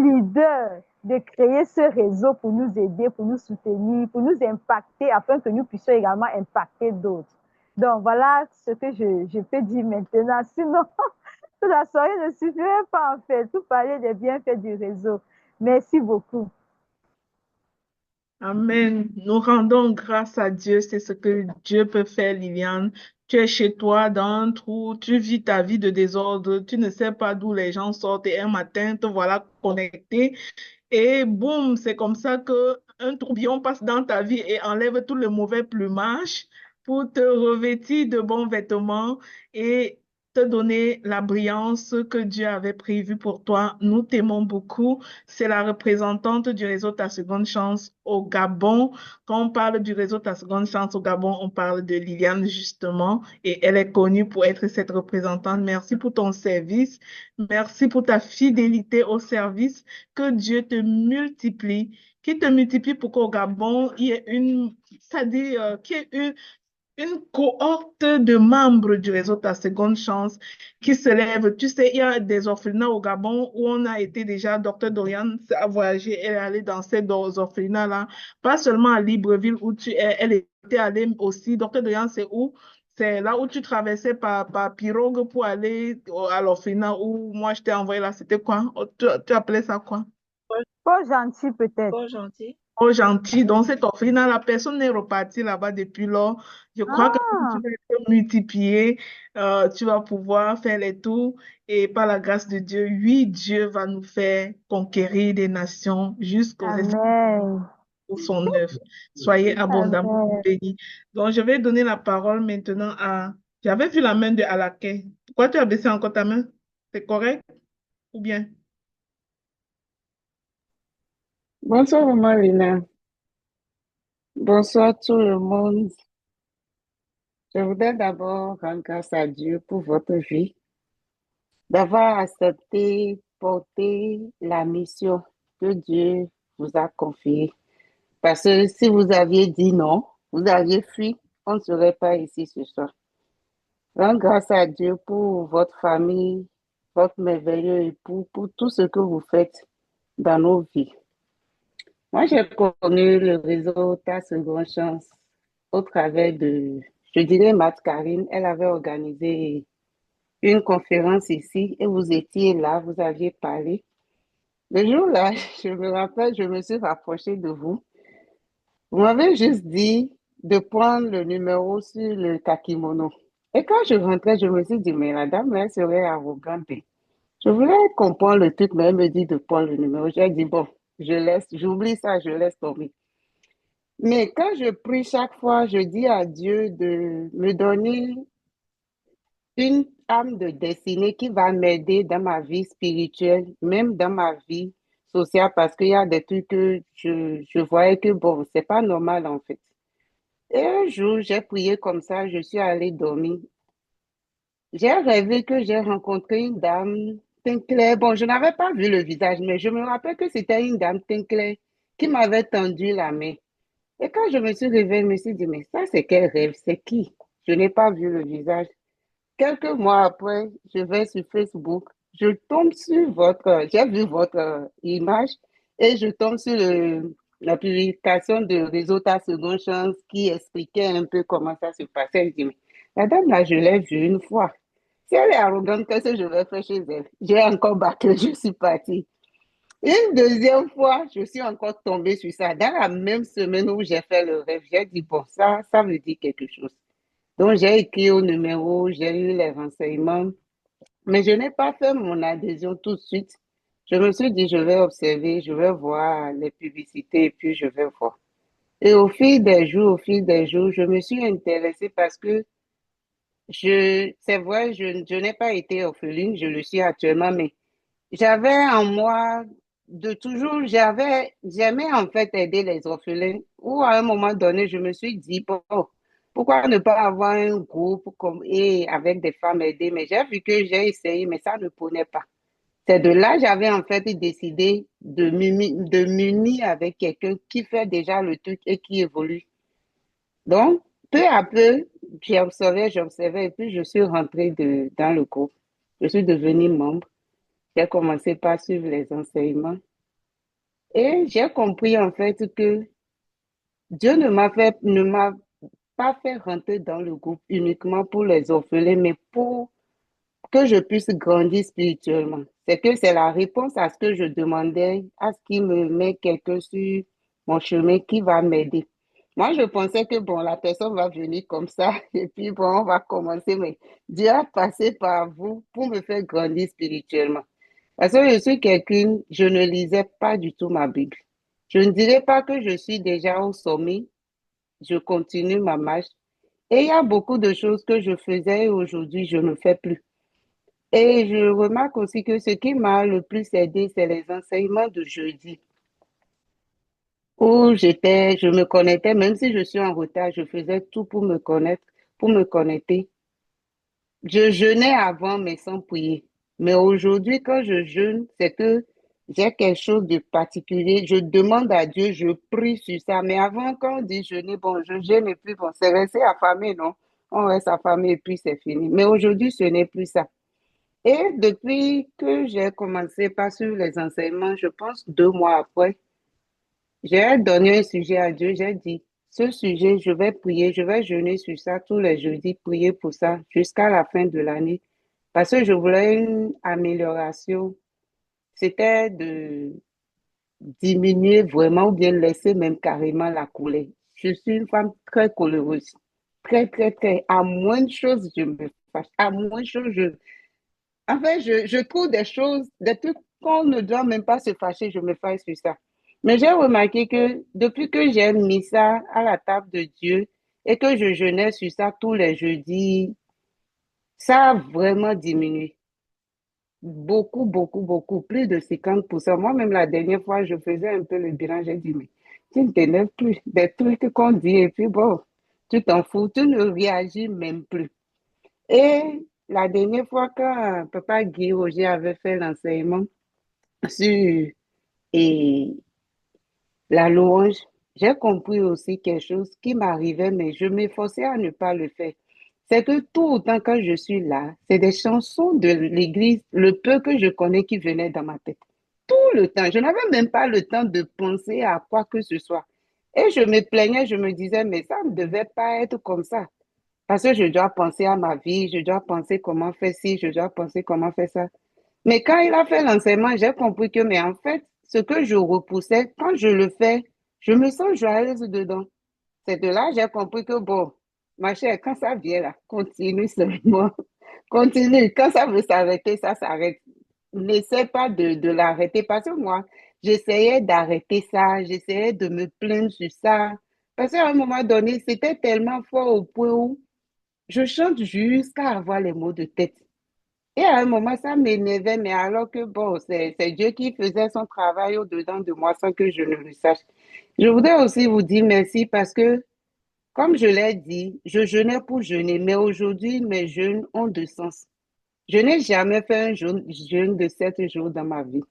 leaders de créer ce réseau pour nous aider, pour nous soutenir, pour nous impacter, afin que nous puissions également impacter d'autres. Donc, voilà ce que je peux dire maintenant. Sinon, toute la soirée ne suffirait pas en fait, tout parler des bienfaits du réseau. Merci beaucoup. Amen. Nous rendons grâce à Dieu. C'est ce que Dieu peut faire, Liliane. Tu es chez toi dans un trou, tu vis ta vie de désordre, tu ne sais pas d'où les gens sortent et un matin, te voilà connecté. Et boum, c'est comme ça que un tourbillon passe dans ta vie et enlève tout le mauvais plumage pour te revêtir de bons vêtements et te donner la brillance que Dieu avait prévue pour toi. Nous t'aimons beaucoup. C'est la représentante du réseau Ta Seconde Chance au Gabon. Quand on parle du réseau Ta Seconde Chance au Gabon, on parle de Liliane justement et elle est connue pour être cette représentante. Merci pour ton service. Merci pour ta fidélité au service. Que Dieu te multiplie, qu'il te multiplie pour qu'au Gabon, il y ait c'est-à-dire qu'il y ait une cohorte de membres du réseau Ta Seconde Chance qui se lève. Tu sais, il y a des orphelinats au Gabon où on a été déjà, Docteur Dorian a voyagé, elle est allée dans ces orphelinats-là, pas seulement à Libreville où tu es, elle était allée aussi. Docteur Dorian, c'est où? C'est là où tu traversais par pirogue pour aller à l'orphelinat où moi je t'ai envoyé là. C'était quoi? Oh, tu appelais ça quoi? Pas gentil peut-être. Pas gentil. Oh, gentil. Donc, cette orphelinat, la personne n'est repartie là-bas depuis lors. Je crois que tu Ah, vas être multiplié, tu vas pouvoir faire les tours et par la grâce de Dieu, oui, Dieu va nous faire conquérir des nations jusqu'aux amen. pour son œuvre. Soyez abondamment Amen. bénis. Donc, je vais donner la parole maintenant à... J'avais vu la main de Alaké. Pourquoi tu as baissé encore ta main? C'est correct ou bien? Bonsoir, Maman Lina. Bonsoir tout le monde. Je voudrais d'abord rendre grâce à Dieu pour votre vie, d'avoir accepté porter la mission que Dieu vous a confiée. Parce que si vous aviez dit non, vous aviez fui, on ne serait pas ici ce soir. Rendre grâce à Dieu pour votre famille, votre merveilleux époux, pour tout ce que vous faites dans nos vies. Moi, j'ai connu le réseau Ta Seconde Chance au travers de, je dirais, Mat Karine. Elle avait organisé une conférence ici et vous étiez là, vous aviez parlé. Le jour-là, je me rappelle, je me suis rapprochée de vous Vous m'avez juste dit de prendre le numéro sur le kakimono. Et quand je rentrais, je me suis dit, mais la dame, elle serait arrogante. Je voulais comprendre le truc, mais elle me dit de prendre le numéro. J'ai dit, bon, je laisse, j'oublie ça, je laisse tomber. Mais quand je prie chaque fois, je dis à Dieu de me donner une âme de destinée qui va m'aider dans ma vie spirituelle, même dans ma vie sociale, parce qu'il y a des trucs que je voyais que, bon, c'est pas normal en fait. Et un jour, j'ai prié comme ça, je suis allée dormir. J'ai rêvé que j'ai rencontré une dame teint clair. Bon, je n'avais pas vu le visage, mais je me rappelle que c'était une dame teint clair qui m'avait tendu la main. Et quand je me suis réveillée, je me suis dit, mais ça, c'est quel rêve? C'est qui? Je n'ai pas vu le visage. Quelques mois après, je vais sur Facebook, je tombe sur j'ai vu votre image et je tombe sur la publication de Réseau Ta Seconde Chance qui expliquait un peu comment ça se passait. Je dis, mais la dame là, je l'ai vue une fois. Si elle est arrogante, qu'est-ce que je vais faire chez elle? J'ai encore bâclé, je suis partie. Une deuxième fois, je suis encore tombée sur ça. Dans la même semaine où j'ai fait le rêve, j'ai dit, bon, ça me dit quelque chose. Donc, j'ai écrit au numéro, j'ai eu les renseignements, mais je n'ai pas fait mon adhésion tout de suite. Je me suis dit, je vais observer, je vais voir les publicités et puis je vais voir. Et au fil des jours, je me suis intéressée parce que c'est vrai, je n'ai pas été orpheline, je le suis actuellement, mais j'avais en moi de toujours, j'aimais en fait aider les orphelins, ou à un moment donné, je me suis dit, bon, pourquoi ne pas avoir un groupe et avec des femmes aidées, mais j'ai vu que j'ai essayé, mais ça ne prenait pas. C'est de là que j'avais en fait décidé de m'unir avec quelqu'un qui fait déjà le truc et qui évolue. Donc, peu à peu, j'observais, et puis je suis rentrée dans le groupe. Je suis devenue membre. J'ai commencé par suivre les enseignements et j'ai compris en fait que Dieu ne m'a pas fait rentrer dans le groupe uniquement pour les orphelins, mais pour que je puisse grandir spirituellement. C'est la réponse à ce que je demandais, à ce qui me met quelqu'un sur mon chemin qui va m'aider. Moi, je pensais que bon, la personne va venir comme ça et puis bon, on va commencer, mais Dieu a passé par vous pour me faire grandir spirituellement. Parce que je suis quelqu'un, je ne lisais pas du tout ma Bible. Je ne dirais pas que je suis déjà au sommet, je continue ma marche. Et il y a beaucoup de choses que je faisais et aujourd'hui, je ne fais plus. Et je remarque aussi que ce qui m'a le plus aidé, c'est les enseignements de jeudi, où je me connectais, même si je suis en retard, je faisais tout pour me connaître, pour me connecter. Je jeûnais avant, mais sans prier. Mais aujourd'hui, quand je jeûne, c'est que j'ai quelque chose de particulier. Je demande à Dieu, je prie sur ça. Mais avant, quand on dit jeûner, bon, je jeûne et puis bon, c'est resté affamé, non? On reste affamé et puis c'est fini. Mais aujourd'hui, ce n'est plus ça. Et depuis que j'ai commencé par suivre les enseignements, je pense 2 mois après, j'ai donné un sujet à Dieu. J'ai dit, ce sujet, je vais prier, je vais jeûner sur ça tous les jeudis, prier pour ça jusqu'à la fin de l'année. Parce que je voulais une amélioration. C'était de diminuer vraiment ou bien laisser même carrément la coulée. Je suis une femme très coléreuse. Très, très, très. À moins de choses, je me fâche. À moins de choses, en fait, je trouve des choses, des trucs qu'on ne doit même pas se fâcher, je me fâche sur ça. Mais j'ai remarqué que depuis que j'ai mis ça à la table de Dieu et que je jeûnais sur ça tous les jeudis, ça a vraiment diminué. Beaucoup, beaucoup, beaucoup, plus de 50%. Moi-même, la dernière fois, je faisais un peu le bilan, j'ai dit, mais tu ne t'énerves plus des trucs qu'on dit et puis bon, tu t'en fous, tu ne réagis même plus. Et la dernière fois, quand Papa Guy Roger avait fait l'enseignement sur et la louange, j'ai compris aussi quelque chose qui m'arrivait, mais je m'efforçais à ne pas le faire. C'est que tout autant quand je suis là, c'est des chansons de l'église, le peu que je connais qui venaient dans ma tête. Tout le temps. Je n'avais même pas le temps de penser à quoi que ce soit. Et je me plaignais, je me disais, mais ça ne devait pas être comme ça. Parce que je dois penser à ma vie, je dois penser comment faire ci, je dois penser comment faire ça. Mais quand il a fait l'enseignement, j'ai compris que, mais en fait, ce que je repoussais, quand je le fais, Je me sens joyeuse dedans. C'est de là que j'ai compris que, bon, ma chère, quand ça vient là, continue seulement. Continue. Quand ça veut s'arrêter, ça s'arrête. N'essaie pas de l'arrêter parce que moi, j'essayais d'arrêter ça, j'essayais de me plaindre sur ça. Parce qu'à un moment donné, c'était tellement fort au point où je chante jusqu'à avoir les mots de tête. Et à un moment, ça m'énervait, mais alors que bon, c'est Dieu qui faisait son travail au-dedans de moi sans que je ne le sache. Je voudrais aussi vous dire merci parce que, comme je l'ai dit, je jeûnais pour jeûner, mais aujourd'hui, mes jeûnes ont de sens. Je n'ai jamais fait un jeûne de 7 jours dans ma vie.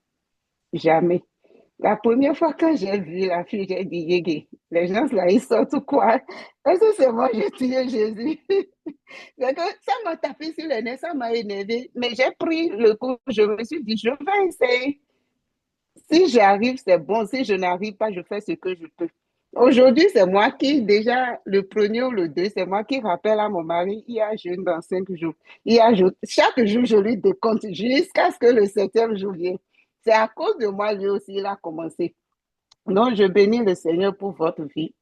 Jamais. La première fois quand j'ai vu la fille, j'ai dit, Yégué, les gens là, ils sortent ou quoi? Est-ce que c'est moi, j'ai tué Jésus? C'est que ça m'a tapé sur les nerfs, ça m'a énervé. Mais j'ai pris le coup, je me suis dit, je vais essayer. Si j'arrive, c'est bon. Si je n'arrive pas, je fais ce que je peux. Aujourd'hui, c'est moi qui, déjà, le premier ou le deux, c'est moi qui rappelle à mon mari, il y a jeûne dans 5 jours. Chaque jour, je lui décompte jusqu'à ce que le 7e jour vienne. C'est à cause de moi, lui aussi, il a commencé. Donc, je bénis le Seigneur pour votre vie.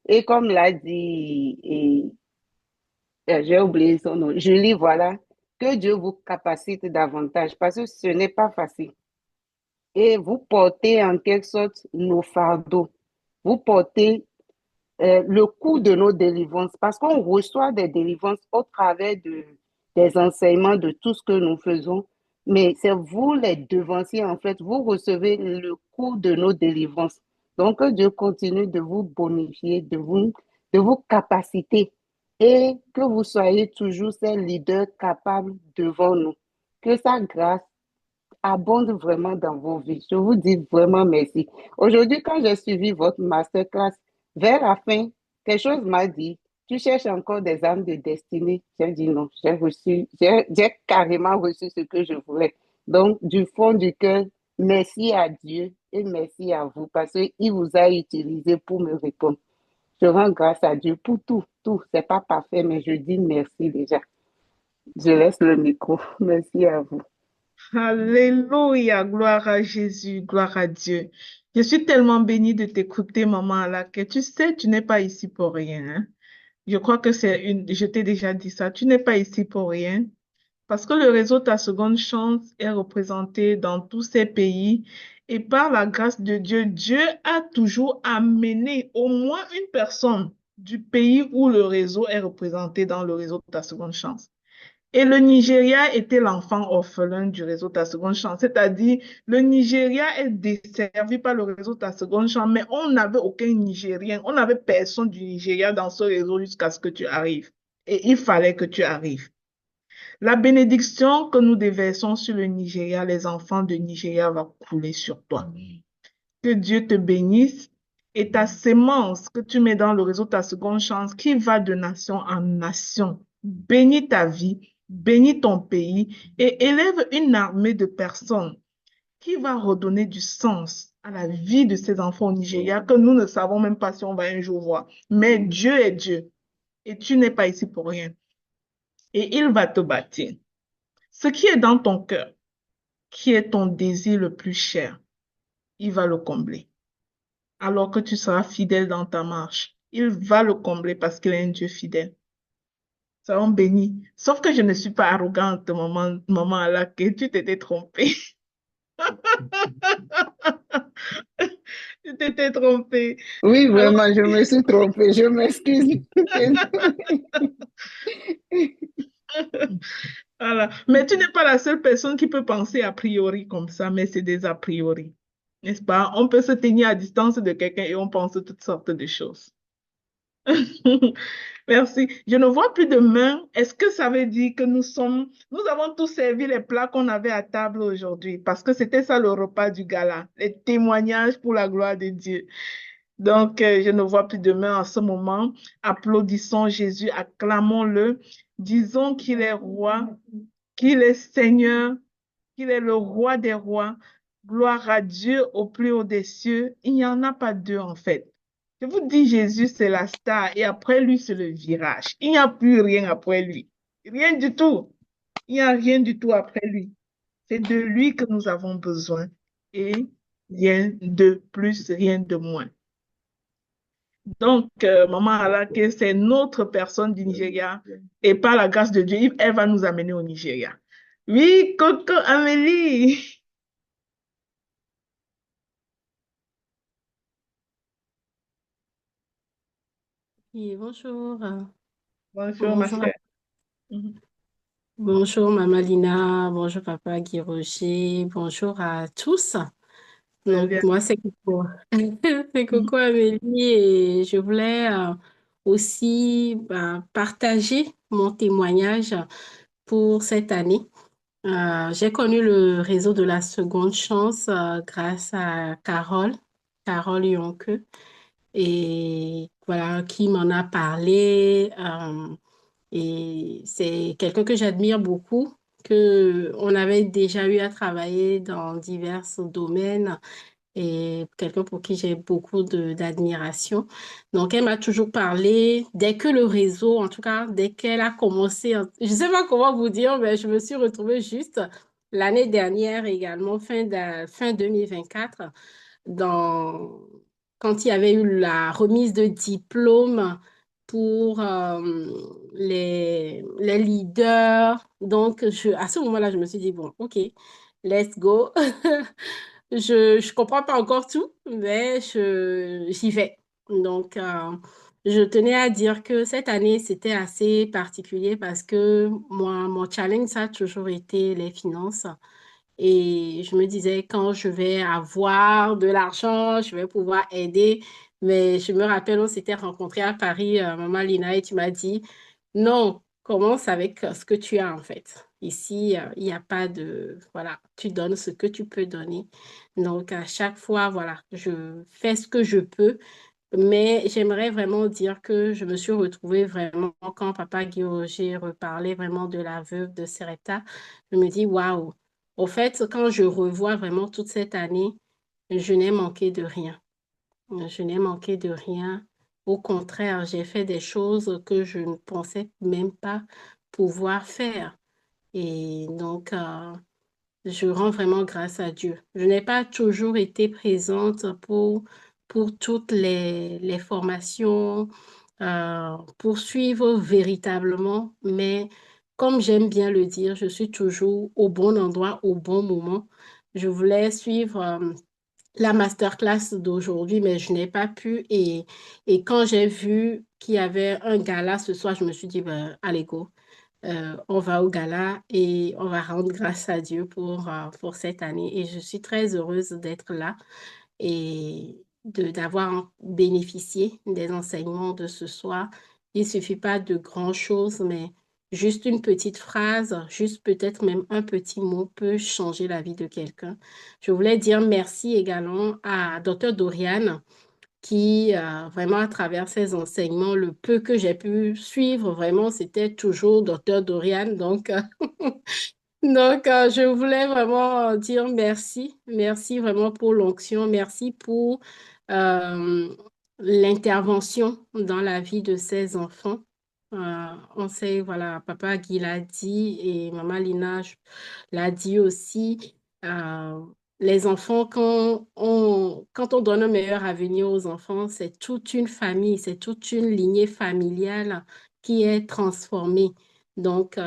Et comme l'a dit, j'ai oublié son nom, Julie, voilà, que Dieu vous capacite davantage parce que ce n'est pas facile. Et vous portez en quelque sorte nos fardeaux. Vous portez le coût de nos délivrances parce qu'on reçoit des délivrances au travers des enseignements de tout ce que nous faisons. Mais c'est vous les devanciers, en fait, vous recevez le coût de nos délivrances. Donc, que Dieu continue de vous bonifier, de vous capaciter et que vous soyez toujours ces leaders capables devant nous. Que sa grâce abonde vraiment dans vos vies. Je vous dis vraiment merci. Aujourd'hui, quand j'ai suivi votre masterclass, vers la fin, quelque chose m'a dit, tu cherches encore des âmes de destinée. J'ai dit non, j'ai carrément reçu ce que je voulais. Donc, du fond du cœur, merci à Dieu et merci à vous parce qu'il vous a utilisé pour me répondre. Je rends grâce à Dieu pour tout, tout. C'est pas parfait, mais je dis merci déjà. Je laisse le micro. Merci à vous. Alléluia, gloire à Jésus, gloire à Dieu. Je suis tellement bénie de t'écouter, maman Alake. Tu sais, tu n'es pas ici pour rien, hein. Je crois que je t'ai déjà dit ça. Tu n'es pas ici pour rien. Parce que le réseau Ta Seconde Chance est représenté dans tous ces pays. Et par la grâce de Dieu, Dieu a toujours amené au moins une personne du pays où le réseau est représenté dans le réseau Ta Seconde Chance. Et le Nigeria était l'enfant orphelin du réseau Ta Seconde Chance. C'est-à-dire, le Nigeria est desservi par le réseau Ta Seconde Chance, mais on n'avait aucun Nigérien. On n'avait personne du Nigeria dans ce réseau jusqu'à ce que tu arrives. Et il fallait que tu arrives. La bénédiction que nous déversons sur le Nigeria, les enfants de Nigeria, va couler sur toi. Que Dieu te bénisse et ta sémence que tu mets dans le réseau Ta Seconde Chance, qui va de nation en nation, bénis ta vie, bénis ton pays et élève une armée de personnes qui va redonner du sens à la vie de ces enfants au Nigeria que nous ne savons même pas si on va un jour voir. Mais Dieu est Dieu et tu n'es pas ici pour rien. Et il va te bâtir. Ce qui est dans ton cœur, qui est ton désir le plus cher, il va le combler. Alors que tu seras fidèle dans ta marche, il va le combler parce qu'il est un Dieu fidèle. Soyons bénis. Sauf que je ne suis pas arrogante, maman Alake, tu t'étais trompée. Tu t'étais trompée. Oui, Alors, vraiment, je me suis trompée. Je m'excuse. voilà. Mais tu n'es pas la seule personne qui peut penser a priori comme ça, mais c'est des a priori. N'est-ce pas? On peut se tenir à distance de quelqu'un et on pense toutes sortes de choses. Merci. Je ne vois plus de mains. Est-ce que ça veut dire que nous avons tous servi les plats qu'on avait à table aujourd'hui? Parce que c'était ça le repas du gala, les témoignages pour la gloire de Dieu. Donc, je ne vois plus de mains en ce moment. Applaudissons Jésus, acclamons-le. Disons qu'il est roi, qu'il est Seigneur, qu'il est le roi des rois. Gloire à Dieu au plus haut des cieux. Il n'y en a pas deux en fait. Je vous dis, Jésus, c'est la star et après lui, c'est le virage. Il n'y a plus rien après lui. Rien du tout. Il n'y a rien du tout après lui. C'est de lui que nous avons besoin et rien de plus, rien de moins. Donc, Maman Alake, c'est notre personne du Nigeria. Et par la grâce de Dieu, elle va nous amener au Nigeria. Oui, Coco Amélie. Oui, bonjour. Bonjour, ma Bonjour, chère. Mhm. bonjour Maman Lina, bonjour Papa Guy Roger, bonjour à tous. Donc, Salut. moi, c'est Coco. C'est Mhm. Coco Amélie et je voulais aussi partager mon témoignage pour cette année. J'ai connu le réseau de la seconde chance grâce à Carole Yonke, et voilà, qui m'en a parlé. Et c'est quelqu'un que j'admire beaucoup, que on avait déjà eu à travailler dans divers domaines et quelqu'un pour qui j'ai beaucoup d'admiration. Donc, elle m'a toujours parlé, dès que le réseau, en tout cas, dès qu'elle a commencé, je ne sais pas comment vous dire, mais je me suis retrouvée juste l'année dernière également, fin 2024, dans, quand il y avait eu la remise de diplôme pour les leaders. Donc, à ce moment-là, je me suis dit, bon, OK, let's go. Je comprends pas encore tout, mais j'y vais. Donc, je tenais à dire que cette année, c'était assez particulier parce que moi, mon challenge, ça a toujours été les finances. Et je me disais, quand je vais avoir de l'argent, je vais pouvoir aider. Mais je me rappelle, on s'était rencontrés à Paris, Maman Lina, et tu m'as dit, non, commence avec ce que tu as en fait. Ici, il n'y a pas de... Voilà, tu donnes ce que tu peux donner. Donc, à chaque fois, voilà, je fais ce que je peux. Mais j'aimerais vraiment dire que je me suis retrouvée vraiment, quand Papa Guy Roger reparlait vraiment de la veuve de Seretta, je me dis, waouh, au fait, quand je revois vraiment toute cette année, je n'ai manqué de rien. Je n'ai manqué de rien. Au contraire, j'ai fait des choses que je ne pensais même pas pouvoir faire. Et donc, je rends vraiment grâce à Dieu. Je n'ai pas toujours été présente pour toutes les formations, pour suivre véritablement, mais comme j'aime bien le dire, je suis toujours au bon endroit, au bon moment. Je voulais suivre la masterclass d'aujourd'hui, mais je n'ai pas pu. Et quand j'ai vu qu'il y avait un gala ce soir, je me suis dit, ben, allez, go. On va au gala et on va rendre grâce à Dieu pour cette année. Et je suis très heureuse d'être là et d'avoir bénéficié des enseignements de ce soir. Il ne suffit pas de grand-chose, mais juste une petite phrase, juste peut-être même un petit mot peut changer la vie de quelqu'un. Je voulais dire merci également à Dr. Doriane qui, vraiment, à travers ses enseignements, le peu que j'ai pu suivre, vraiment, c'était toujours Docteur Dorian. Donc, je voulais vraiment dire merci. Merci vraiment pour l'onction. Merci pour euh, l'intervention dans la vie de ces enfants. On sait, voilà, Papa Guy l'a dit et Maman Lina l'a dit aussi. euh, les enfants, quand on donne un meilleur avenir aux enfants, c'est toute une famille, c'est toute une lignée familiale qui est transformée. Donc,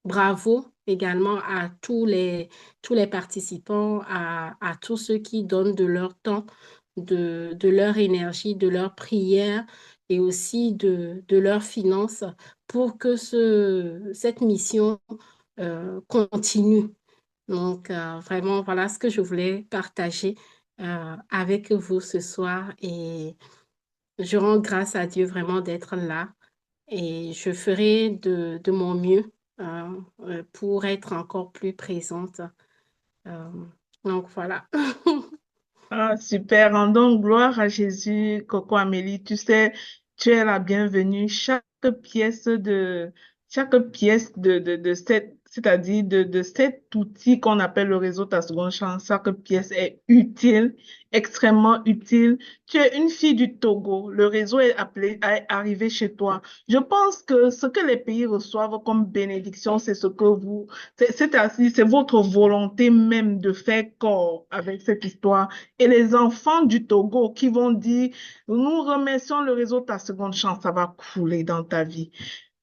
bravo également à tous les participants, à tous ceux qui donnent de leur temps, de leur énergie, de leur prière et aussi de leurs finances pour que cette mission continue. Donc, vraiment, voilà ce que je voulais partager avec vous ce soir et je rends grâce à Dieu vraiment d'être là et je ferai de mon mieux pour être encore plus présente. Euh, donc, voilà. Ah, super. Rendons gloire à Jésus, Coco Amélie. Tu sais, tu es la bienvenue. Chaque pièce de c'est-à-dire de cet outil qu'on appelle le réseau Ta Seconde Chance. Ça que pièce est utile, extrêmement utile. Tu es une fille du Togo, le réseau est arrivé chez toi. Je pense que ce que les pays reçoivent comme bénédiction, c'est ce que c'est votre volonté même de faire corps avec cette histoire. Et les enfants du Togo qui vont dire, nous remercions le réseau Ta Seconde Chance, ça va couler dans ta vie.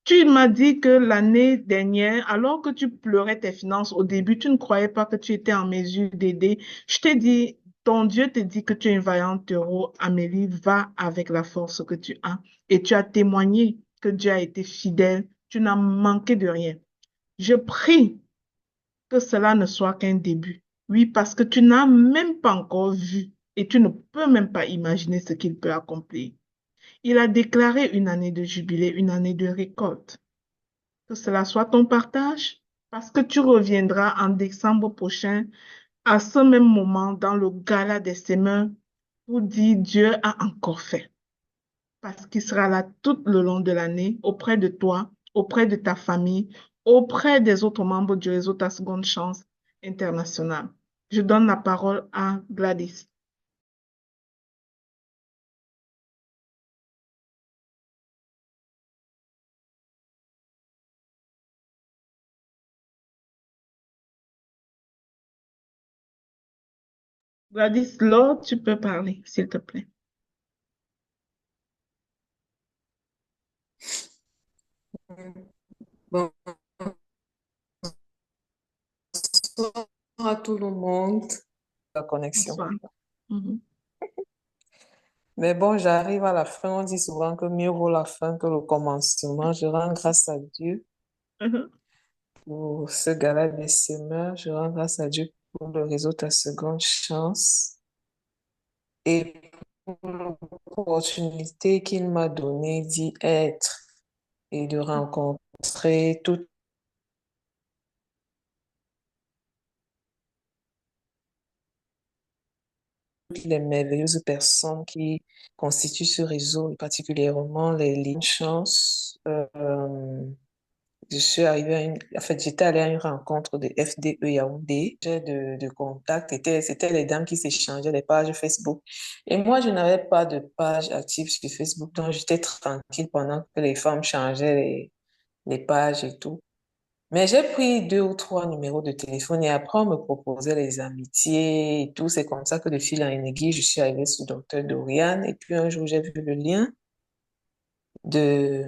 Tu m'as dit que l'année dernière, alors que tu pleurais tes finances au début, tu ne croyais pas que tu étais en mesure d'aider. Je t'ai dit, ton Dieu te dit que tu es une vaillante héros. Amélie, va avec la force que tu as. Et tu as témoigné que Dieu a été fidèle. Tu n'as manqué de rien. Je prie que cela ne soit qu'un début. Oui, parce que tu n'as même pas encore vu et tu ne peux même pas imaginer ce qu'il peut accomplir. Il a déclaré une année de jubilé, une année de récolte. Que cela soit ton partage, parce que tu reviendras en décembre prochain à ce même moment dans le gala des semeurs pour dire Dieu a encore fait. Parce qu'il sera là tout le long de l'année auprès de toi, auprès de ta famille, auprès des autres membres du réseau Ta Seconde Chance international. Je donne la parole à Gladys. Gladys, Laure, tu peux parler, s'il te plaît. Bonsoir à tout le monde. La connexion. Bonsoir. Mhm. Mais bon, j'arrive à la fin. On dit souvent que mieux vaut la fin que le commencement. Je rends grâce à Dieu Mhm. pour ce gala des semeurs. Je rends grâce à Dieu pour le réseau Ta Seconde Chance et pour l'opportunité qu'il m'a donnée d'y être et de rencontrer toutes les merveilleuses personnes qui constituent ce réseau, et particulièrement les lignes chance. Je suis arrivée en fait, j'étais allée à une rencontre de FDE Yaoundé. J'ai de contact, c'était les dames qui s'échangeaient les pages Facebook. Et moi, je n'avais pas de page active sur Facebook, donc j'étais tranquille pendant que les femmes changeaient les pages et tout. Mais j'ai pris 2 ou 3 numéros de téléphone et après, on me proposait les amitiés et tout. C'est comme ça que de fil en aiguille, je suis arrivée sur Docteur Dorian. Et puis un jour, j'ai vu le lien de,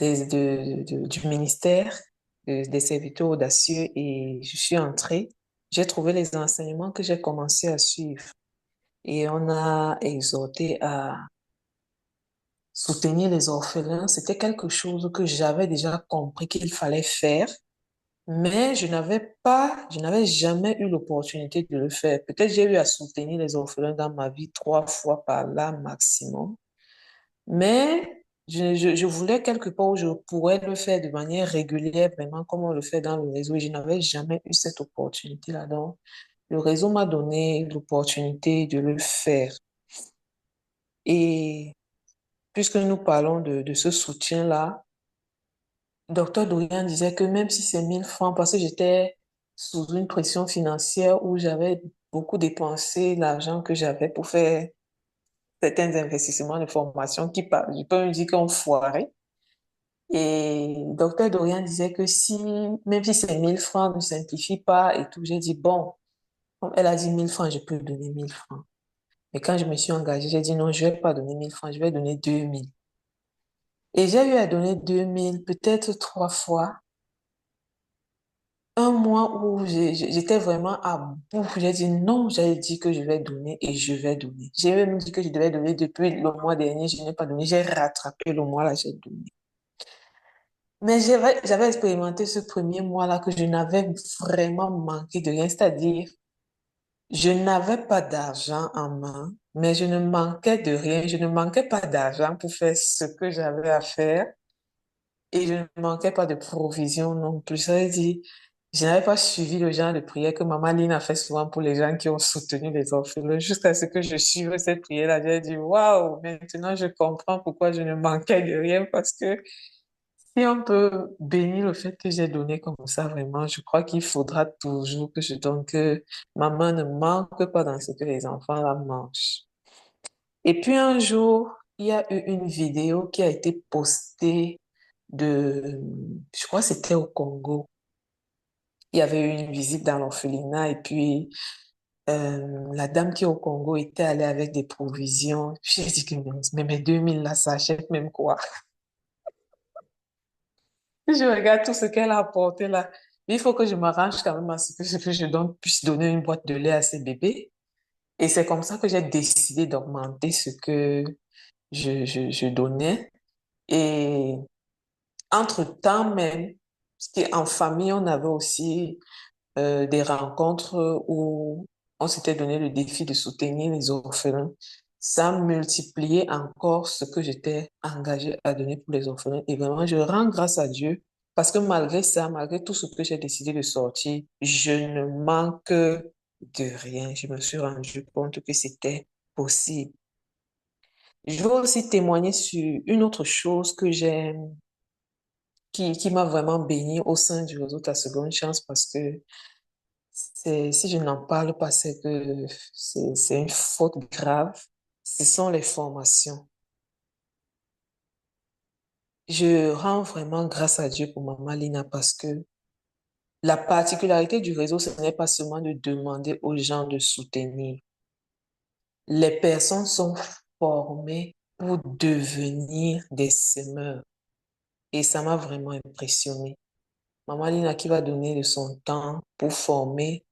du ministère des serviteurs audacieux et je suis entrée. J'ai trouvé les enseignements que j'ai commencé à suivre. Et on a exhorté à soutenir les orphelins. C'était quelque chose que j'avais déjà compris qu'il fallait faire. Mais je n'avais jamais eu l'opportunité de le faire. Peut-être j'ai eu à soutenir les orphelins dans ma vie 3 fois par là maximum. Mais je voulais quelque part où je pourrais le faire de manière régulière, vraiment comme on le fait dans le réseau. Et je n'avais jamais eu cette opportunité-là. Donc, le réseau m'a donné l'opportunité de le faire. Et puisque nous parlons de ce soutien-là, Docteur Dorian disait que même si c'est 1 000 francs, parce que j'étais sous une pression financière où j'avais beaucoup dépensé l'argent que j'avais pour faire certains investissements de formation qui, je peux me dire, qu'on foiré. Et Docteur Dorian disait que si, même si c'est 1 000 francs, ne simplifie pas et tout, j'ai dit, bon, comme elle a dit 1 000 francs, je peux donner 1 000 francs. Mais quand je me suis engagée, j'ai dit, non, je vais pas donner 1 000 francs, je vais donner 2 000. Et j'ai eu à donner 2 000, peut-être 3 fois. Un mois où j'étais vraiment à bout. J'ai dit non, j'ai dit que je vais donner et je vais donner. J'ai même dit que je devais donner depuis le mois dernier, je n'ai pas donné. J'ai rattrapé le mois là, j'ai donné. Mais j'avais expérimenté ce premier mois-là que je n'avais vraiment manqué de rien. C'est-à-dire, je n'avais pas d'argent en main, mais je ne manquais de rien. Je ne manquais pas d'argent pour faire ce que j'avais à faire. Et je ne manquais pas de provisions non plus. Ça veut dire, je n'avais pas suivi le genre de prière que Maman Lynn a fait souvent pour les gens qui ont soutenu les orphelins. Jusqu'à ce que je suive cette prière-là, j'ai dit, waouh, maintenant je comprends pourquoi je ne manquais de rien parce que Si on peut bénir le fait que j'ai donné comme ça, vraiment, je crois qu'il faudra toujours que je donne, que ma main ne manque pas dans ce que les enfants là mangent. Et puis un jour, il y a eu une vidéo qui a été postée je crois que c'était au Congo. Il y avait eu une visite dans l'orphelinat et puis la dame qui est au Congo était allée avec des provisions. J'ai dit que mais mes 2000 là, ça achète même quoi? Je regarde tout ce qu'elle a apporté là. Mais il faut que je m'arrange quand même à ce que je donne, puisse donner une boîte de lait à ces bébés. Et c'est comme ça que j'ai décidé d'augmenter ce que je donnais. Et entre-temps même, parce qu'en famille, on avait aussi des rencontres où on s'était donné le défi de soutenir les orphelins. Ça multipliait encore ce que j'étais engagée à donner pour les orphelins. Et vraiment, je rends grâce à Dieu parce que malgré ça, malgré tout ce que j'ai décidé de sortir, je ne manque de rien. Je me suis rendu compte que c'était possible. Je veux aussi témoigner sur une autre chose que j'aime, qui m'a vraiment bénie au sein du réseau Ta Seconde Chance parce que si je n'en parle pas, c'est que c'est une faute grave. Ce sont les formations. Je rends vraiment grâce à Dieu pour Maman Lina parce que la particularité du réseau, ce n'est pas seulement de demander aux gens de soutenir. Les personnes sont formées pour devenir des semeurs. Et ça m'a vraiment impressionné. Maman Lina qui va donner de son temps pour former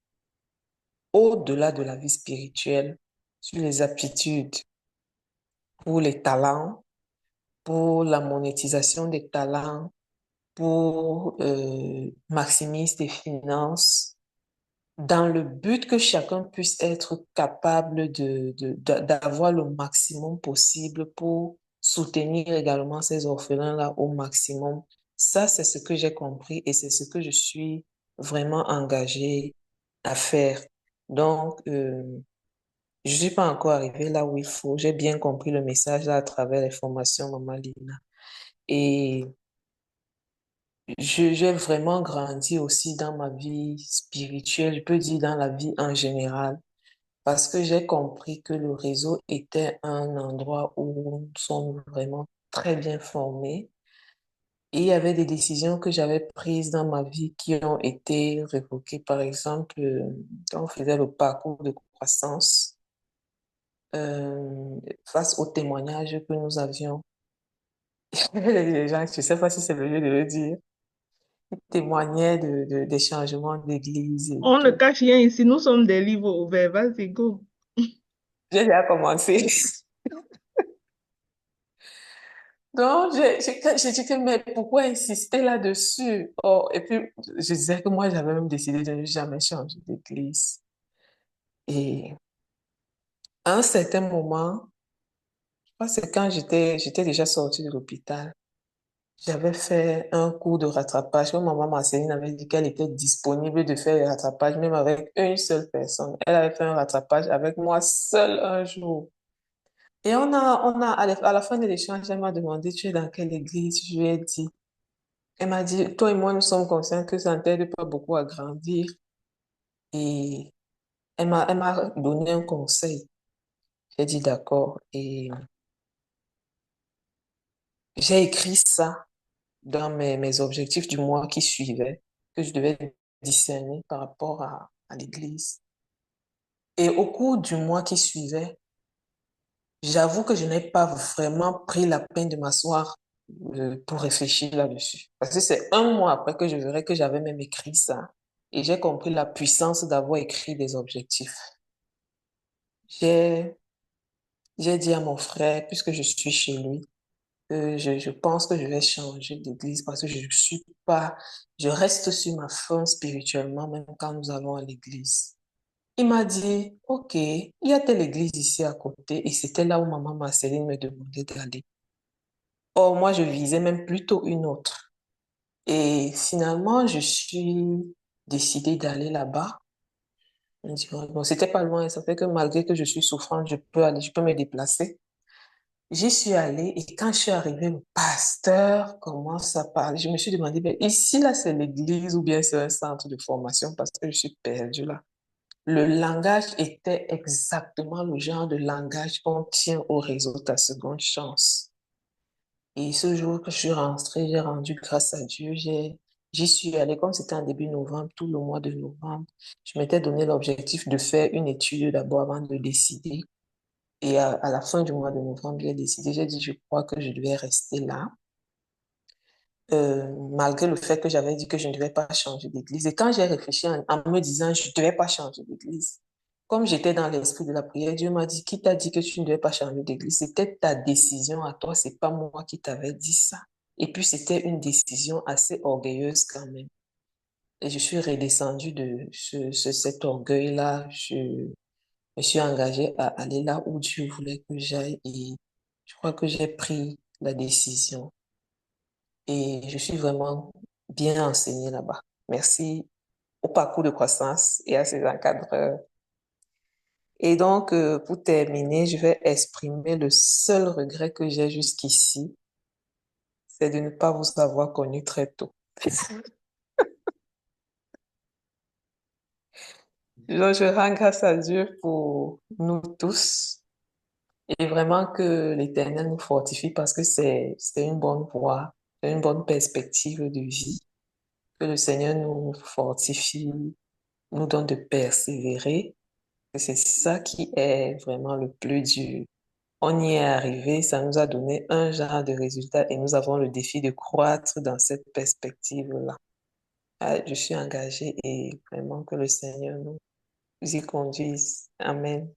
au-delà de la vie spirituelle sur les aptitudes, pour les talents, pour la monétisation des talents, pour maximiser tes finances, dans le but que chacun puisse être capable d'avoir le maximum possible pour soutenir également ces orphelins-là au maximum. Ça, c'est ce que j'ai compris et c'est ce que je suis vraiment engagée à faire. Donc, je suis pas encore arrivée là où il faut. J'ai bien compris le message là à travers les formations Maman Lina. Et j'ai vraiment grandi aussi dans ma vie spirituelle, je peux dire dans la vie en général, parce que j'ai compris que le réseau était un endroit où nous sommes vraiment très bien formés. Et il y avait des décisions que j'avais prises dans ma vie qui ont été révoquées. Par exemple, quand on faisait le parcours de croissance, face aux témoignages que nous avions, les gens, je ne sais pas si c'est le lieu de le dire, témoignaient des changements d'église et On ne tout. cache rien ici, nous sommes des livres ouverts. Vas-y, go. J'ai déjà commencé. Donc, j'ai dit que, mais pourquoi insister là-dessus? Oh, et puis, je disais que moi, j'avais même décidé de ne jamais changer d'église. Et à un certain moment, je crois que c'est quand j'étais déjà sortie de l'hôpital, j'avais fait un cours de rattrapage. Comme maman Marceline avait dit qu'elle était disponible de faire le rattrapage, même avec une seule personne. Elle avait fait un rattrapage avec moi seul un jour. Et à la fin de l'échange, elle m'a demandé, tu es dans quelle église? Je lui ai dit. Elle m'a dit, toi et moi, nous sommes conscients que ça ne t'aide pas beaucoup à grandir. Et elle m'a donné un conseil. J'ai dit d'accord. Et j'ai écrit ça dans mes objectifs du mois qui suivait, que je devais discerner par rapport à l'église. Et au cours du mois qui suivait, j'avoue que je n'ai pas vraiment pris la peine de m'asseoir pour réfléchir là-dessus. Parce que c'est un mois après que je verrai que j'avais même écrit ça. Et j'ai compris la puissance d'avoir écrit des objectifs. J'ai, j'ai dit à mon frère, puisque je suis chez lui, que je pense que je vais changer d'église parce que je reste sur ma faim spirituellement, même quand nous allons à l'église. Il m'a dit, OK, il y a telle église ici à côté, et c'était là où maman Marceline me demandait d'aller. Or, moi, je visais même plutôt une autre. Et finalement, je suis décidée d'aller là-bas. Je me dis, bon, c'était pas loin, ça fait que malgré que je suis souffrante, je peux me déplacer. J'y suis allée et quand je suis arrivée, le pasteur commence à parler. Je me suis demandé, ben, ici, là, c'est l'église ou bien c'est un centre de formation parce que je suis perdue là. Le langage était exactement le genre de langage qu'on tient au réseau Ta Seconde Chance. Et ce jour que je suis rentrée, j'ai rendu grâce à Dieu. J'y suis allée, comme c'était en début novembre, tout le mois de novembre. Je m'étais donné l'objectif de faire une étude d'abord avant de décider. Et à la fin du mois de novembre, j'ai décidé, j'ai dit, je crois que je devais rester là, malgré le fait que j'avais dit que je ne devais pas changer d'église. Et quand j'ai réfléchi en me disant, je ne devais pas changer d'église, comme j'étais dans l'esprit de la prière, Dieu m'a dit, qui t'a dit que tu ne devais pas changer d'église? C'était ta décision à toi, c'est pas moi qui t'avais dit ça. Et puis, c'était une décision assez orgueilleuse quand même. Et je suis redescendue de cet orgueil-là. Je me suis engagée à aller là où Dieu voulait que j'aille et je crois que j'ai pris la décision et je suis vraiment bien enseignée là-bas. Merci au parcours de croissance et à ses encadreurs. Et donc, pour terminer, je vais exprimer le seul regret que j'ai jusqu'ici, c'est de ne pas vous avoir connu très tôt. Donc, je rends grâce à Dieu pour nous tous et vraiment que l'Éternel nous fortifie parce que c'est une bonne voie, c'est une bonne perspective de vie. Que le Seigneur nous fortifie, nous donne de persévérer. Et c'est ça qui est vraiment le plus dur. On y est arrivé, ça nous a donné un genre de résultat et nous avons le défi de croître dans cette perspective-là. Ah, je suis engagée et vraiment que le Seigneur nous y conduise. Amen.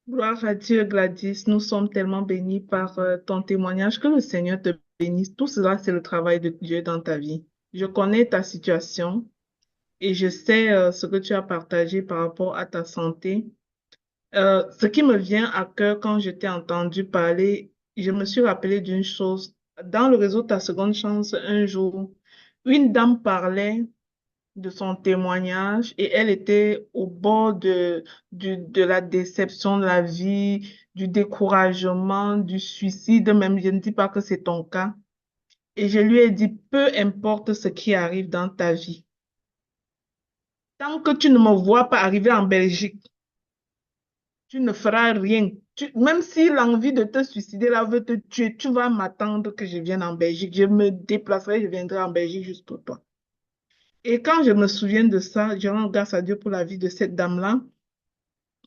Gloire à Dieu, Gladys. Nous sommes tellement bénis par ton témoignage. Que le Seigneur te bénisse. Tout cela, c'est le travail de Dieu dans ta vie. Je connais ta situation et je sais ce que tu as partagé par rapport à ta santé. Ce qui me vient à cœur quand je t'ai entendu parler, je me suis rappelé d'une chose. Dans le réseau Ta Seconde Chance, un jour, une dame parlait de son témoignage et elle était au bord de la déception de la vie, du découragement, du suicide, même je ne dis pas que c'est ton cas. Et je lui ai dit, peu importe ce qui arrive dans ta vie, tant que tu ne me vois pas arriver en Belgique, tu ne feras rien. Même si l'envie de te suicider là veut te tuer, tu vas m'attendre que je vienne en Belgique. Je me déplacerai, je viendrai en Belgique juste pour toi. Et quand je me souviens de ça, je rends grâce à Dieu pour la vie de cette dame-là,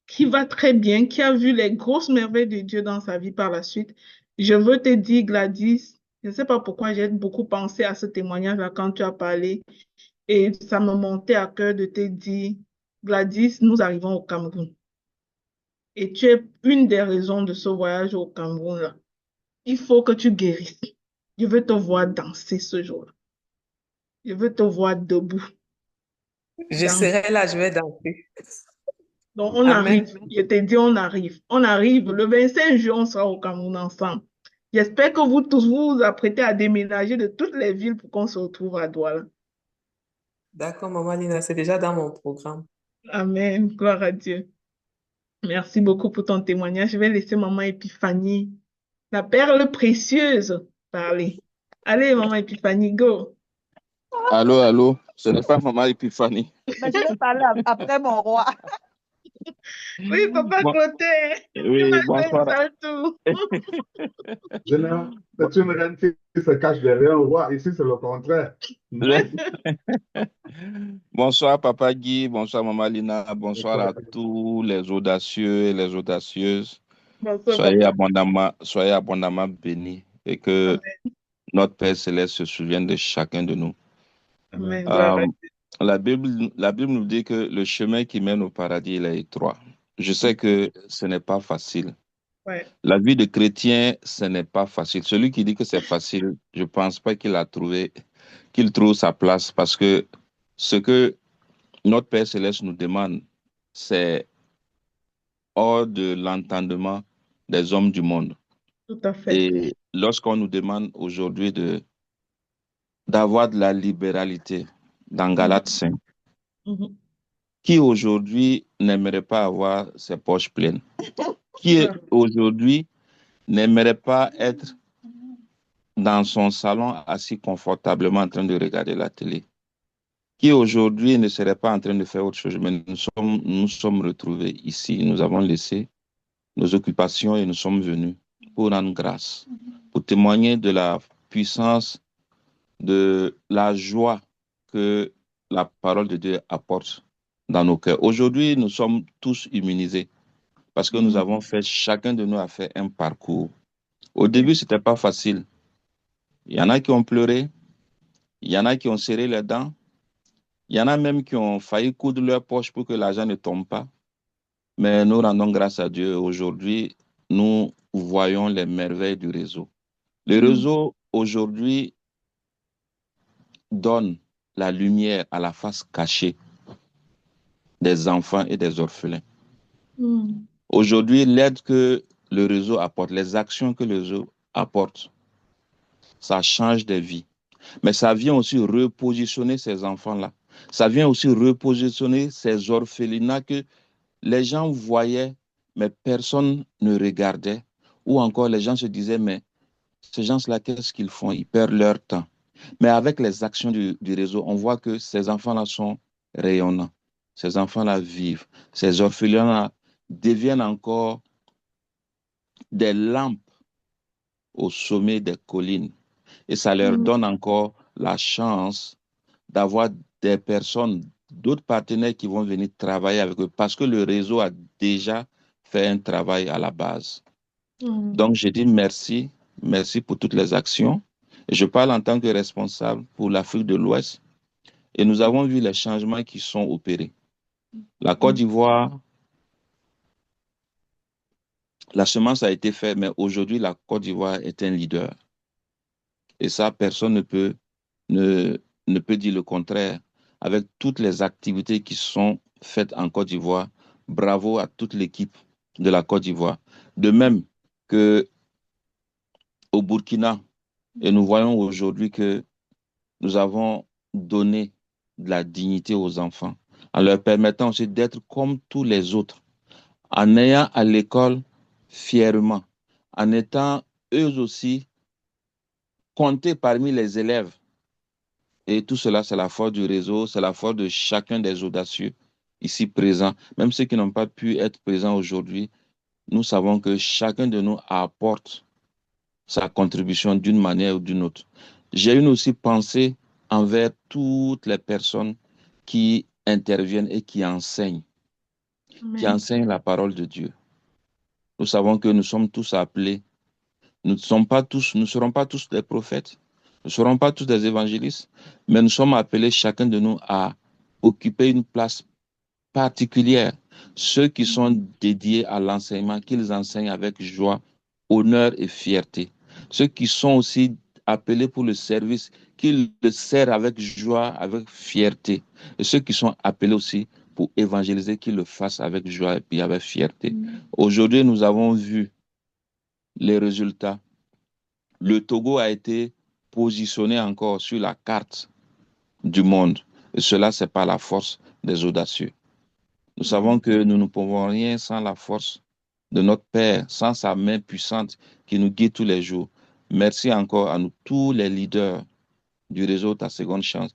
qui va très bien, qui a vu les grosses merveilles de Dieu dans sa vie par la suite. Je veux te dire, Gladys, je ne sais pas pourquoi j'ai beaucoup pensé à ce témoignage-là quand tu as parlé, et ça me montait à cœur de te dire, Gladys, nous arrivons au Cameroun. Et tu es une des raisons de ce voyage au Cameroun-là. Il faut que tu guérisses. Je veux te voir danser ce jour-là. Je veux te voir debout. Je Danser. serai là, je vais danser. Donc, on Amen. arrive. Je te dis, on arrive. On arrive. Le 25 juin, on sera au Cameroun ensemble. J'espère que vous tous vous apprêtez à déménager de toutes les villes pour qu'on se retrouve à Douala. D'accord, Maman Lina, c'est déjà dans mon programme. Amen. Gloire à Dieu. Merci beaucoup pour ton témoignage. Je vais laisser Maman Épiphanie, la perle précieuse, parler. Allez, Maman Épiphanie, go. Allô, allô, ce n'est pas Maman Épiphanie. Mais je vais parler après mon roi. Oui, Papa Bon, Clotaire. oui, bonsoir. Tout. Général, c'est une reine qui se cache derrière un roi. Ici, c'est le contraire. Bonsoir, Papa Guy, bonsoir, Maman Lina, bonsoir à tous les audacieux et les audacieuses. Bonsoir, Papa. Soyez abondamment bénis et que notre Père Céleste se souvienne de chacun de nous. Amen. Gloire à Dieu. La Bible nous dit que le chemin qui mène au paradis il est étroit. Je sais que ce n'est pas facile. Ouais. La vie de chrétien, ce n'est pas facile. Celui qui dit que c'est facile, je ne pense pas qu'il trouve sa place parce que ce que notre Père Céleste nous demande, c'est hors de l'entendement des hommes du monde. Tout à fait. Et lorsqu'on nous demande aujourd'hui d'avoir de la libéralité dans Galates 5, qui aujourd'hui n'aimerait pas avoir ses poches pleines? Qui aujourd'hui n'aimerait pas être dans son salon assis confortablement en train de regarder la télé, qui aujourd'hui ne serait pas en train de faire autre chose, mais nous sommes retrouvés ici, nous avons laissé nos occupations et nous sommes venus pour rendre grâce, pour témoigner de la puissance, de la joie que la parole de Dieu apporte dans nos cœurs. Aujourd'hui, nous sommes tous immunisés parce que nous avons fait, chacun de nous a fait un parcours. Au début, ce n'était pas facile. Il y en a qui ont pleuré, il y en a qui ont serré les dents, il y en a même qui ont failli coudre leur poche pour que l'argent ne tombe pas. Mais nous rendons grâce à Dieu. Aujourd'hui, nous voyons les merveilles du réseau. Le réseau, aujourd'hui, donne la lumière à la face cachée des enfants et des orphelins. Aujourd'hui, l'aide que le réseau apporte, les actions que le réseau apporte, ça change des vies. Mais ça vient aussi repositionner ces enfants-là. Ça vient aussi repositionner ces orphelinats que les gens voyaient, mais personne ne regardait. Ou encore, les gens se disaient, mais ces gens-là, qu'est-ce qu'ils font? Ils perdent leur temps. Mais avec les actions du réseau, on voit que ces enfants-là sont rayonnants. Ces enfants-là vivent. Ces orphelins-là deviennent encore des lampes au sommet des collines. Et ça leur donne encore la chance d'avoir des personnes, d'autres partenaires qui vont venir travailler avec eux parce que le réseau a déjà fait un travail à la base. Donc, je dis merci, merci pour toutes les actions. Et je parle en tant que responsable pour l'Afrique de l'Ouest. Et nous avons vu les changements qui sont opérés. La Côte d'Ivoire, la semence a été faite, mais aujourd'hui, la Côte d'Ivoire est un leader. Et ça, personne ne peut dire le contraire. Avec toutes les activités qui sont faites en Côte d'Ivoire, bravo à toute l'équipe de la Côte d'Ivoire. De même que au Burkina, et nous voyons aujourd'hui que nous avons donné de la dignité aux enfants, en leur permettant aussi d'être comme tous les autres, en ayant à l'école fièrement, en étant eux aussi comptés parmi les élèves. Et tout cela, c'est la force du réseau, c'est la force de chacun des audacieux ici présents. Même ceux qui n'ont pas pu être présents aujourd'hui, nous savons que chacun de nous apporte sa contribution d'une manière ou d'une autre. J'ai une aussi pensée envers toutes les personnes qui interviennent et qui enseignent la parole de Dieu. Nous savons que nous sommes tous appelés. Nous ne serons pas tous des prophètes. Nous ne serons pas tous des évangélistes, mais nous sommes appelés chacun de nous à occuper une place particulière. Ceux qui sont dédiés à l'enseignement, qu'ils enseignent avec joie, honneur et fierté. Ceux qui sont aussi appelés pour le service, qu'ils le servent avec joie, avec fierté. Et ceux qui sont appelés aussi pour évangéliser, qu'ils le fassent avec joie et puis avec fierté. Aujourd'hui, nous avons vu les résultats. Le Togo a été positionné encore sur la carte du monde. Et cela, c'est par la force des audacieux. Nous savons que nous ne pouvons rien sans la force de notre Père, sans sa main puissante qui nous guide tous les jours. Merci encore à nous, tous les leaders du réseau Ta Seconde Chance.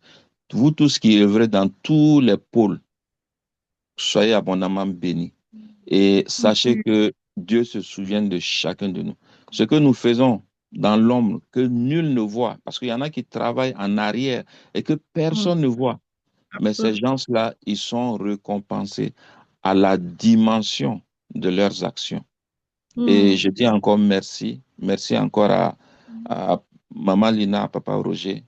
Vous tous qui œuvrez dans tous les pôles, soyez abondamment bénis. Et sachez que Dieu se souvient de chacun de nous. Ce que nous faisons dans l'ombre, que nul ne voit, parce qu'il y en a qui travaillent en arrière et que personne ne voit. Mais ces gens-là, ils sont récompensés à la dimension de leurs actions. Et je dis encore merci. Merci encore à Maman Lina, à Papa Roger,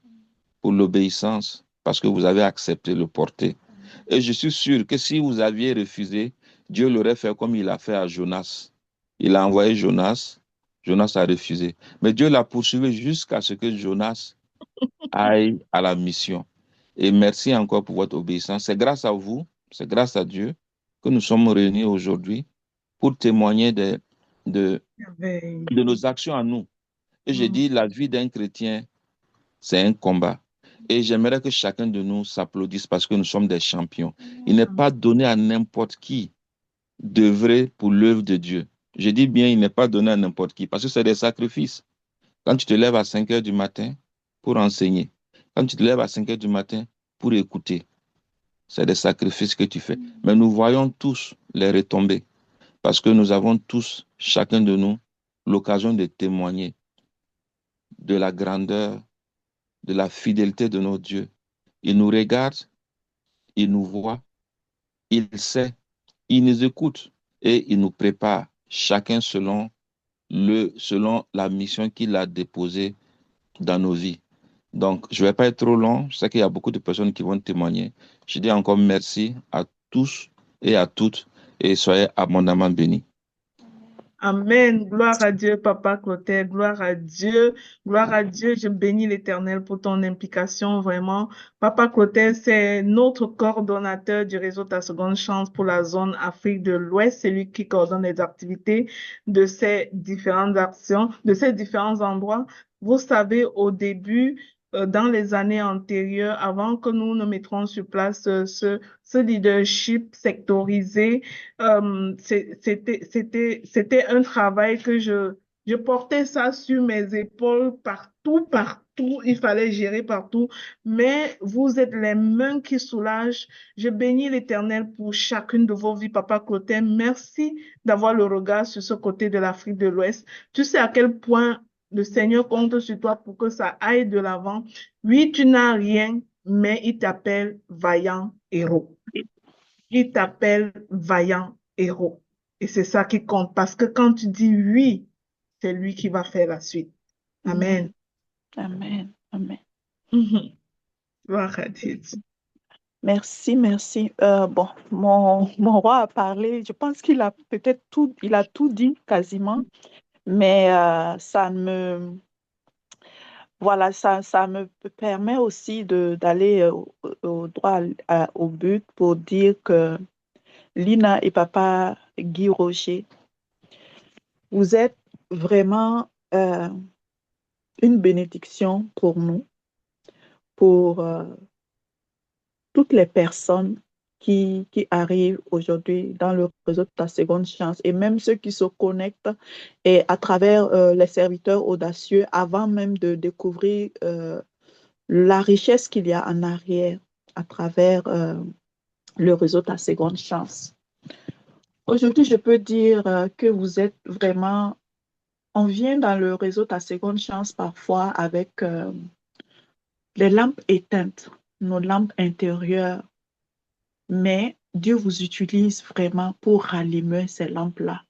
pour l'obéissance, parce que vous avez accepté le porter. Et je suis sûr que si vous aviez refusé, Dieu l'aurait fait comme il a fait à Jonas. Il a envoyé Jonas, Jonas a refusé. Mais Dieu l'a poursuivi jusqu'à ce que Jonas aille à la mission. Et merci encore pour votre obéissance. C'est grâce à vous, c'est grâce à Dieu que nous sommes réunis aujourd'hui pour témoigner de nos actions à nous. Et je dis, la vie d'un chrétien, c'est un combat. Et j'aimerais que chacun de nous s'applaudisse parce que nous sommes des champions. Il n'est pas donné à n'importe qui d'œuvrer pour l'œuvre de Dieu. Je dis bien, il n'est pas donné à n'importe qui, parce que c'est des sacrifices. Quand tu te lèves à 5 heures du matin pour enseigner, quand tu te lèves à 5 heures du matin pour écouter, c'est des sacrifices que tu fais. Mais nous voyons tous les retombées, parce que nous avons tous, chacun de nous, l'occasion de témoigner de la grandeur, de la fidélité de notre Dieu. Il nous regarde, il nous voit, il sait, il nous écoute et il nous prépare, chacun selon la mission qu'il a déposée dans nos vies. Donc, je ne vais pas être trop long. Je sais qu'il y a beaucoup de personnes qui vont témoigner. Je dis encore merci à tous et à toutes et soyez abondamment bénis. Amen. Gloire à Dieu, Papa Clotaire. Gloire à Dieu. Gloire à Dieu. Je bénis l'Éternel pour ton implication, vraiment. Papa Clotaire, c'est notre coordonnateur du réseau Ta Seconde Chance pour la zone Afrique de l'Ouest. C'est lui qui coordonne les activités de ces différentes actions, de ces différents endroits. Vous savez, au début, dans les années antérieures, avant que nous ne mettions sur place ce leadership sectorisé, c'était un travail que je portais ça sur mes épaules partout. Il fallait gérer partout. Mais vous êtes les mains qui soulagent. Je bénis l'Éternel pour chacune de vos vies, Papa Clotaire. Merci d'avoir le regard sur ce côté de l'Afrique de l'Ouest. Tu sais à quel point le Seigneur compte sur toi pour que ça aille de l'avant. Oui, tu n'as rien, mais il t'appelle vaillant héros. Il t'appelle vaillant héros. Et c'est ça qui compte. Parce que quand tu dis oui, c'est lui qui va faire la suite. Amen. Amen. Amen. Gloire à Dieu. Merci, merci. Bon, mon roi a parlé. Je pense qu'il a peut-être tout, il a tout dit quasiment. Mais ça me permet aussi d'aller au droit au but pour dire que Lina et Papa Guy Rocher, vous êtes vraiment une bénédiction pour nous, pour toutes les personnes qui arrivent aujourd'hui dans le réseau de Ta Seconde Chance et même ceux qui se connectent et à travers les serviteurs audacieux avant même de découvrir la richesse qu'il y a en arrière à travers le réseau Ta Seconde Chance. Aujourd'hui, je peux dire que vous êtes vraiment... On vient dans le réseau Ta Seconde Chance parfois avec les lampes éteintes, nos lampes intérieures. Mais Dieu vous utilise vraiment pour rallumer ces lampes-là,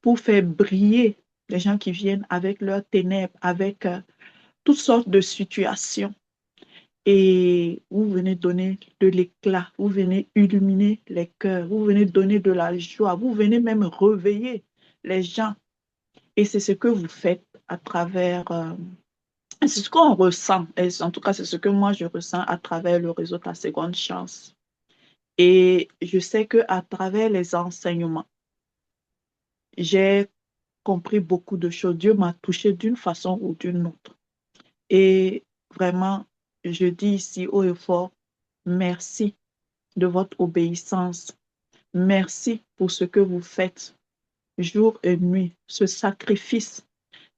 pour faire briller les gens qui viennent avec leurs ténèbres, avec toutes sortes de situations. Et vous venez donner de l'éclat, vous venez illuminer les cœurs, vous venez donner de la joie, vous venez même réveiller les gens. Et c'est ce que vous faites à travers... c'est ce qu'on ressent. Et en tout cas, c'est ce que moi, je ressens à travers le réseau Ta Seconde Chance. Et je sais qu'à travers les enseignements, j'ai compris beaucoup de choses. Dieu m'a touché d'une façon ou d'une autre. Et vraiment, je dis ici haut et fort, merci de votre obéissance. Merci pour ce que vous faites jour et nuit, ce sacrifice.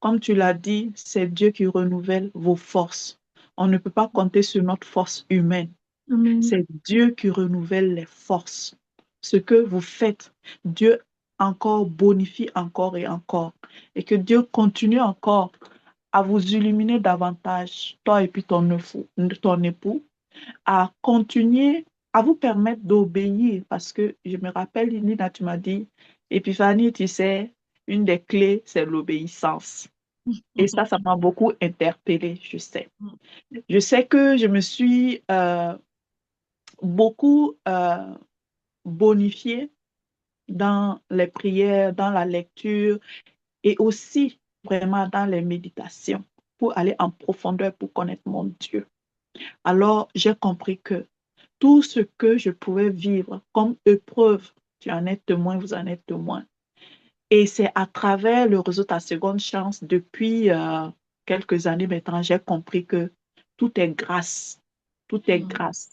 Comme tu l'as dit, c'est Dieu qui renouvelle vos forces. On ne peut pas compter sur notre force humaine. Amen. C'est Dieu qui renouvelle les forces. Ce que vous faites, Dieu encore bonifie encore et encore. Et que Dieu continue encore à vous illuminer davantage, toi et puis ton époux, à continuer à vous permettre d'obéir. Parce que je me rappelle, Nina, tu m'as dit, Épiphanie, tu sais, une des clés, c'est l'obéissance. Et ça m'a beaucoup interpellée, je sais. Je sais que je me suis beaucoup bonifiée dans les prières, dans la lecture et aussi vraiment dans les méditations pour aller en profondeur pour connaître mon Dieu. Alors, j'ai compris que tout ce que je pouvais vivre comme épreuve, tu en es témoin, vous en êtes témoin. Et c'est à travers le réseau Ta Seconde Chance, depuis quelques années maintenant, j'ai compris que tout est grâce. Tout est grâce.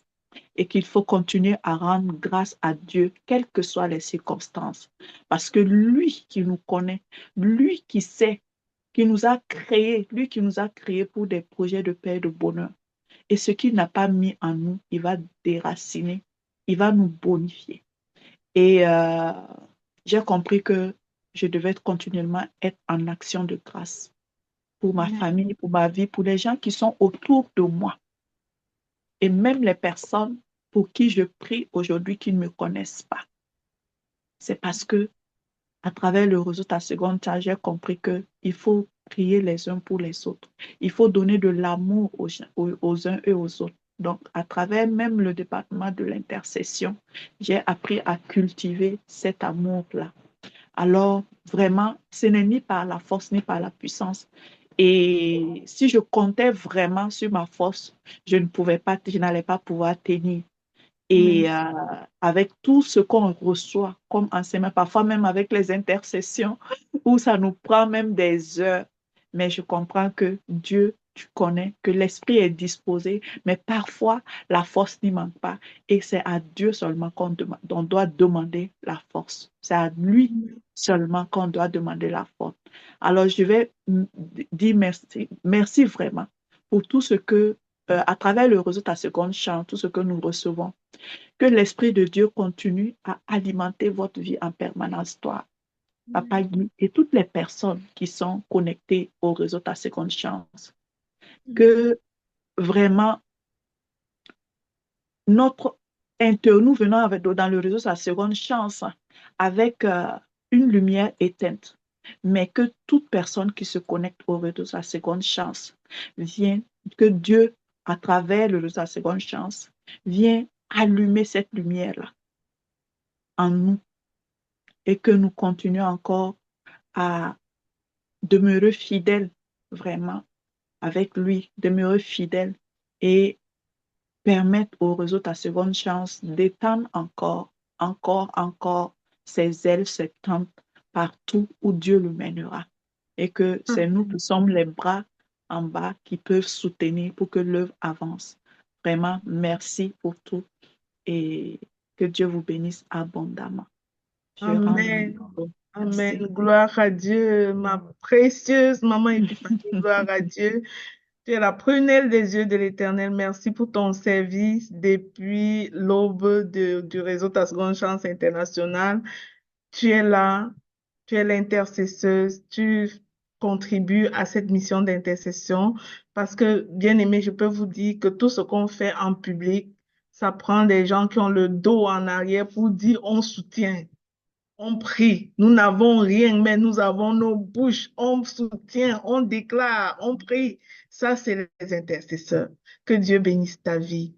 et qu'il faut continuer à rendre grâce à Dieu, quelles que soient les circonstances. Parce que lui qui nous connaît, lui qui sait, qui nous a créés, lui qui nous a créés pour des projets de paix et de bonheur. Et ce qu'il n'a pas mis en nous, il va déraciner, il va nous bonifier. Et j'ai compris que je devais continuellement être en action de grâce pour ma famille, pour ma vie, pour les gens qui sont autour de moi. Et même les personnes pour qui je prie aujourd'hui qui ne me connaissent pas. C'est parce que à travers le réseau Ta Seconde Chance, j'ai compris qu'il faut prier les uns pour les autres. Il faut donner de l'amour aux uns et aux autres. Donc, à travers même le département de l'intercession, j'ai appris à cultiver cet amour-là. Alors, vraiment, ce n'est ni par la force ni par la puissance. Et si je comptais vraiment sur ma force, je n'allais pas pouvoir tenir. Et avec tout ce qu'on reçoit comme enseignement, parfois même avec les intercessions, où ça nous prend même des heures, mais je comprends que Dieu, tu connais, que l'esprit est disposé, mais parfois la force n'y manque pas. Et c'est à Dieu seulement qu'on doit demander la force. C'est à lui seulement qu'on doit demander la force. Alors je vais dire merci, merci vraiment pour tout ce que, à travers le réseau Ta Seconde Chance, tout ce que nous recevons. Que l'Esprit de Dieu continue à alimenter votre vie en permanence, toi, Papa Guy, et toutes les personnes qui sont connectées au réseau Ta Seconde Chance. Que vraiment, nous venons dans le réseau Ta Seconde Chance avec une lumière éteinte, mais que toute personne qui se connecte au réseau Ta Seconde Chance que Dieu, à travers le réseau Ta Seconde Chance, vient allumer cette lumière-là en nous et que nous continuons encore à demeurer fidèles vraiment avec lui, demeurer fidèles et permettre au réseau Ta Seconde Chance d'étendre encore ses ailes, ses tentes partout où Dieu le mènera. Et que c'est nous qui sommes les bras en bas qui peuvent soutenir pour que l'œuvre avance. Vraiment, merci pour tout et que Dieu vous bénisse abondamment. Amen. Amen. Gloire à Dieu, ma précieuse maman Épiphanie. Gloire à Dieu. Tu es la prunelle des yeux de l'Éternel. Merci pour ton service depuis l'aube du réseau Ta Seconde Chance International. Tu es là, tu es l'intercesseuse, tu contribues à cette mission d'intercession parce que, bien aimé, je peux vous dire que tout ce qu'on fait en public, ça prend des gens qui ont le dos en arrière pour dire on soutient. On prie, nous n'avons rien, mais nous avons nos bouches, on soutient, on déclare, on prie. Ça, c'est les intercesseurs. Que Dieu bénisse ta vie,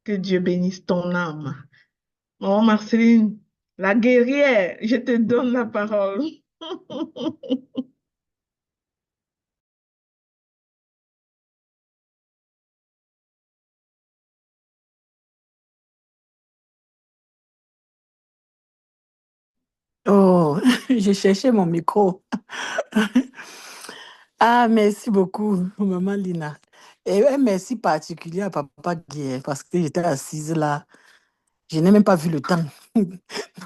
que Dieu bénisse ton âme. Maman Marceline, la guerrière, je te donne la parole. Oh, j'ai cherché mon micro. Ah, merci beaucoup, maman Lina. Et un merci particulier à papa Guy, parce que j'étais assise là. Je n'ai même pas vu le temps.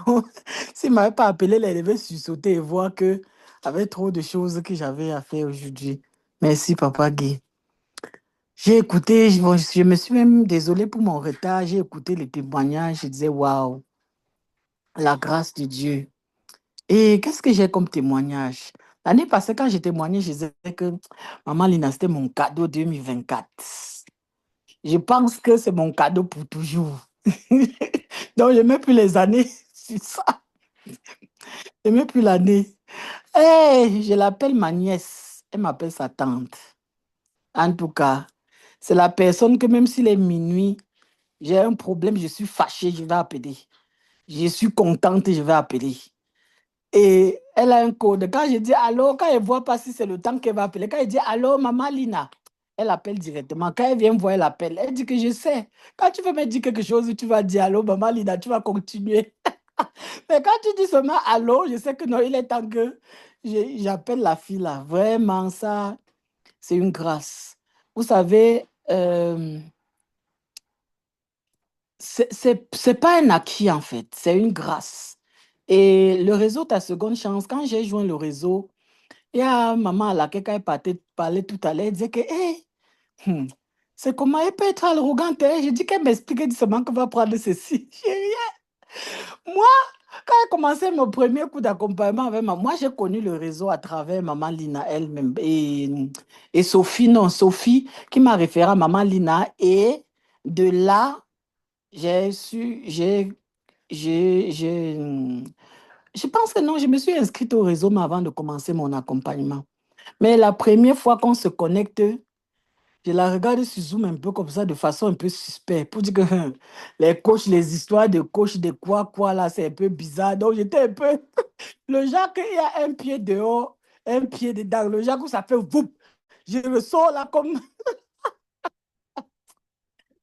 Donc, s'il ne m'avait pas appelé, elle devait sursauter et voir que avait trop de choses que j'avais à faire aujourd'hui. Merci, papa Guy. J'ai écouté, je me suis même désolée pour mon retard. J'ai écouté les témoignages. Je disais, waouh, la grâce de Dieu. Et qu'est-ce que j'ai comme témoignage? L'année passée, quand j'ai témoigné, je disais que Maman Lina, c'était mon cadeau 2024. Je pense que c'est mon cadeau pour toujours. Donc, je ne mets plus les années sur ça. Je ne mets plus l'année. Hey, je l'appelle ma nièce. Elle m'appelle sa tante. En tout cas, c'est la personne que même s'il est minuit, j'ai un problème, je suis fâchée, je vais appeler. Je suis contente, je vais appeler. Et elle a un code. Quand je dis allô, quand elle ne voit pas si c'est le temps qu'elle va appeler, quand elle dit allô, maman Lina, elle appelle directement. Quand elle vient voir, elle appelle. Elle dit que je sais. Quand tu veux me dire quelque chose, tu vas dire allô, maman Lina, tu vas continuer. Mais quand tu dis seulement allô, je sais que non, il est temps que j'appelle la fille là. Vraiment, ça, c'est une grâce. Vous savez, c'est pas un acquis en fait, c'est une grâce. Et le réseau Ta Seconde Chance, quand j'ai joint le réseau, il y a maman à laquelle quand elle parlait tout à l'heure, elle disait que hey, c'est comment elle peut être arrogante. Hein? Je dis qu'elle m'explique, elle dit seulement qu'on va prendre ceci. J'ai rien. Moi, quand j'ai commencé mon premier coup d'accompagnement avec maman, moi j'ai connu le réseau à travers maman Lina elle-même et Sophie, non, Sophie qui m'a référé à maman Lina. Et de là, j'ai su, j'ai, je pense que non, je me suis inscrite au réseau mais avant de commencer mon accompagnement. Mais la première fois qu'on se connecte, je la regarde sur Zoom un peu comme ça, de façon un peu suspecte, pour dire que les coachs, les histoires de coachs, de quoi, là, c'est un peu bizarre. Donc, j'étais un peu le genre qu'il y a un pied dehors, un pied dedans. Le genre où ça fait voup. Je le sors là comme.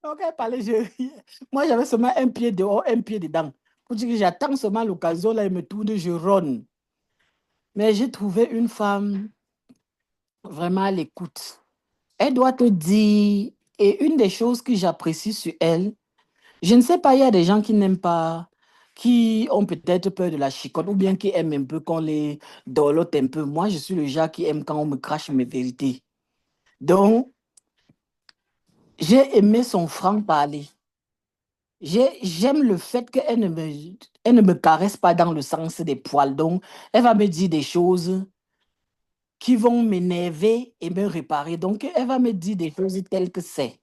Donc, elle parlait, je riais. Moi, j'avais seulement un pied dehors, un pied dedans. Pour dire que j'attends seulement l'occasion, là, elle me tourne, je ronne. Mais j'ai trouvé une femme vraiment à l'écoute. Elle doit te dire, et une des choses que j'apprécie sur elle, je ne sais pas, il y a des gens qui n'aiment pas, qui ont peut-être peur de la chicotte ou bien qui aiment un peu qu'on les dorlote un peu. Moi, je suis le genre qui aime quand on me crache mes vérités. Donc, j'ai aimé son franc-parler. J'aime le fait elle ne me caresse pas dans le sens des poils. Donc, elle va me dire des choses qui vont m'énerver et me réparer. Donc, elle va me dire des choses telles que c'est.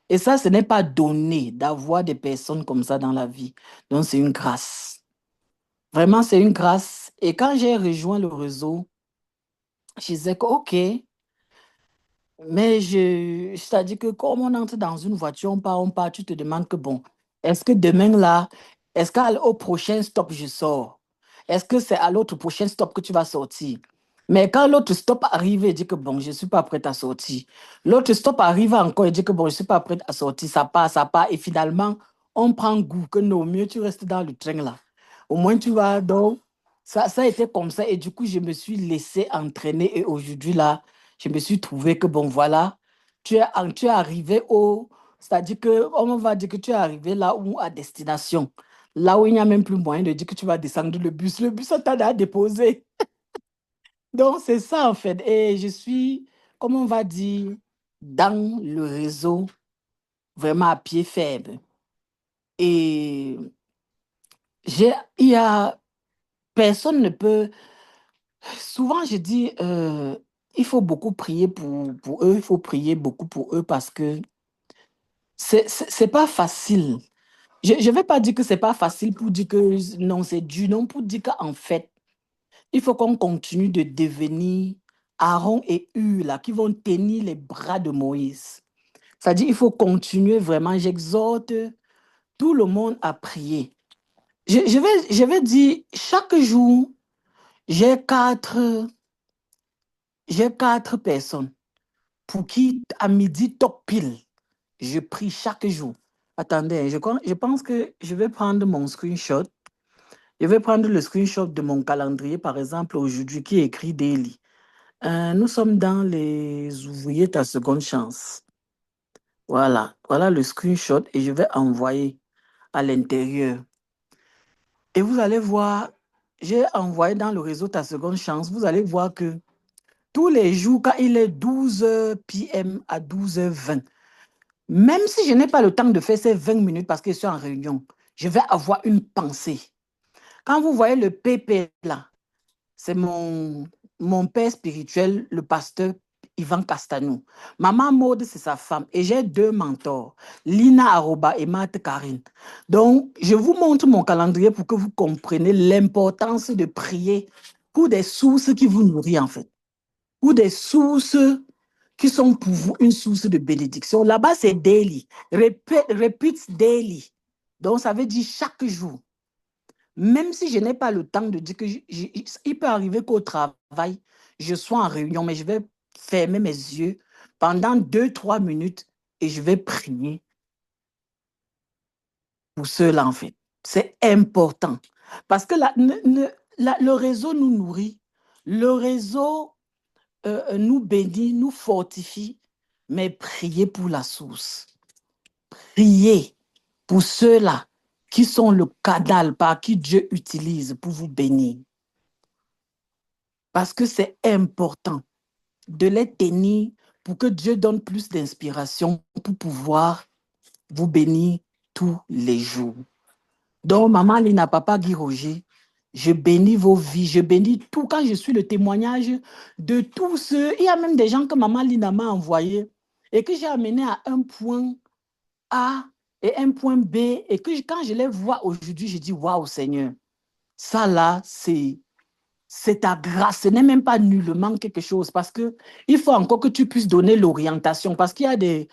Et ça, ce n'est pas donné d'avoir des personnes comme ça dans la vie. Donc, c'est une grâce. Vraiment, c'est une grâce. Et quand j'ai rejoint le réseau, je disais que, OK, mais c'est-à-dire que comme on entre dans une voiture, on part, tu te demandes que, bon, est-ce que demain, là, est-ce qu'au prochain stop, je sors? Est-ce que c'est à l'autre prochain stop que tu vas sortir? Mais quand l'autre stop arrive et dit que, bon, je ne suis pas prête à sortir. L'autre stop arrive encore et dit que, bon, je ne suis pas prête à sortir. Ça part. Et finalement, on prend goût que non, mieux tu restes dans le train, là. Au moins, tu vas, donc, ça a été comme ça. Et du coup, je me suis laissé entraîner. Et aujourd'hui, là, je me suis trouvé que, bon, voilà, tu es arrivé c'est-à-dire que, on va dire que tu es arrivé là où, à destination. Là où il n'y a même plus moyen de dire que tu vas descendre le bus. Le bus, on t'a déposé. Donc, c'est ça, en fait. Et je suis, comme on va dire, dans le réseau, vraiment à pied faible. Et il y a, personne ne peut, souvent je dis, il faut beaucoup prier pour eux, il faut prier beaucoup pour eux parce que c'est pas facile. Je ne vais pas dire que c'est pas facile pour dire que non, c'est dur, non, pour dire qu'en fait, il faut qu'on continue de devenir Aaron et Hur, là, qui vont tenir les bras de Moïse. C'est-à-dire, il faut continuer vraiment. J'exhorte tout le monde à prier. Je vais dire, chaque jour, j'ai quatre personnes pour qui, à midi, top pile, je prie chaque jour. Attendez, je pense que je vais prendre mon screenshot. Je vais prendre le screenshot de mon calendrier, par exemple, aujourd'hui, qui est écrit daily. Nous sommes dans les ouvriers Ta Seconde Chance. Voilà le screenshot et je vais envoyer à l'intérieur. Et vous allez voir, j'ai envoyé dans le réseau Ta Seconde Chance, vous allez voir que tous les jours, quand il est 12h PM à 12h20, même si je n'ai pas le temps de faire ces 20 minutes parce que je suis en réunion, je vais avoir une pensée. Quand vous voyez le PP là, c'est mon père spirituel, le pasteur Yvan Castanou. Maman Maud, c'est sa femme. Et j'ai deux mentors, Lina Aroba et Marthe Karine. Donc, je vous montre mon calendrier pour que vous compreniez l'importance de prier pour des sources qui vous nourrissent, en fait. Pour des sources qui sont pour vous une source de bénédiction. Là-bas, c'est daily. Repeat daily. Donc, ça veut dire chaque jour. Même si je n'ai pas le temps de dire que il peut arriver qu'au travail, je sois en réunion, mais je vais fermer mes yeux pendant 2-3 minutes et je vais prier pour ceux-là, en fait. C'est important. Parce que le réseau nous nourrit, le réseau nous bénit, nous fortifie, mais priez pour la source. Priez pour ceux-là qui sont le canal par qui Dieu utilise pour vous bénir. Parce que c'est important de les tenir pour que Dieu donne plus d'inspiration pour pouvoir vous bénir tous les jours. Donc, Maman Lina, Papa Guy Roger, je bénis vos vies, je bénis tout. Quand je suis le témoignage de tous ceux, il y a même des gens que Maman Lina m'a envoyé et que j'ai amené à un point A et un point B et que quand je les vois aujourd'hui, je dis waouh Seigneur, ça là, c'est ta grâce, ce n'est même pas nullement quelque chose parce que il faut encore que tu puisses donner l'orientation parce qu'il y a des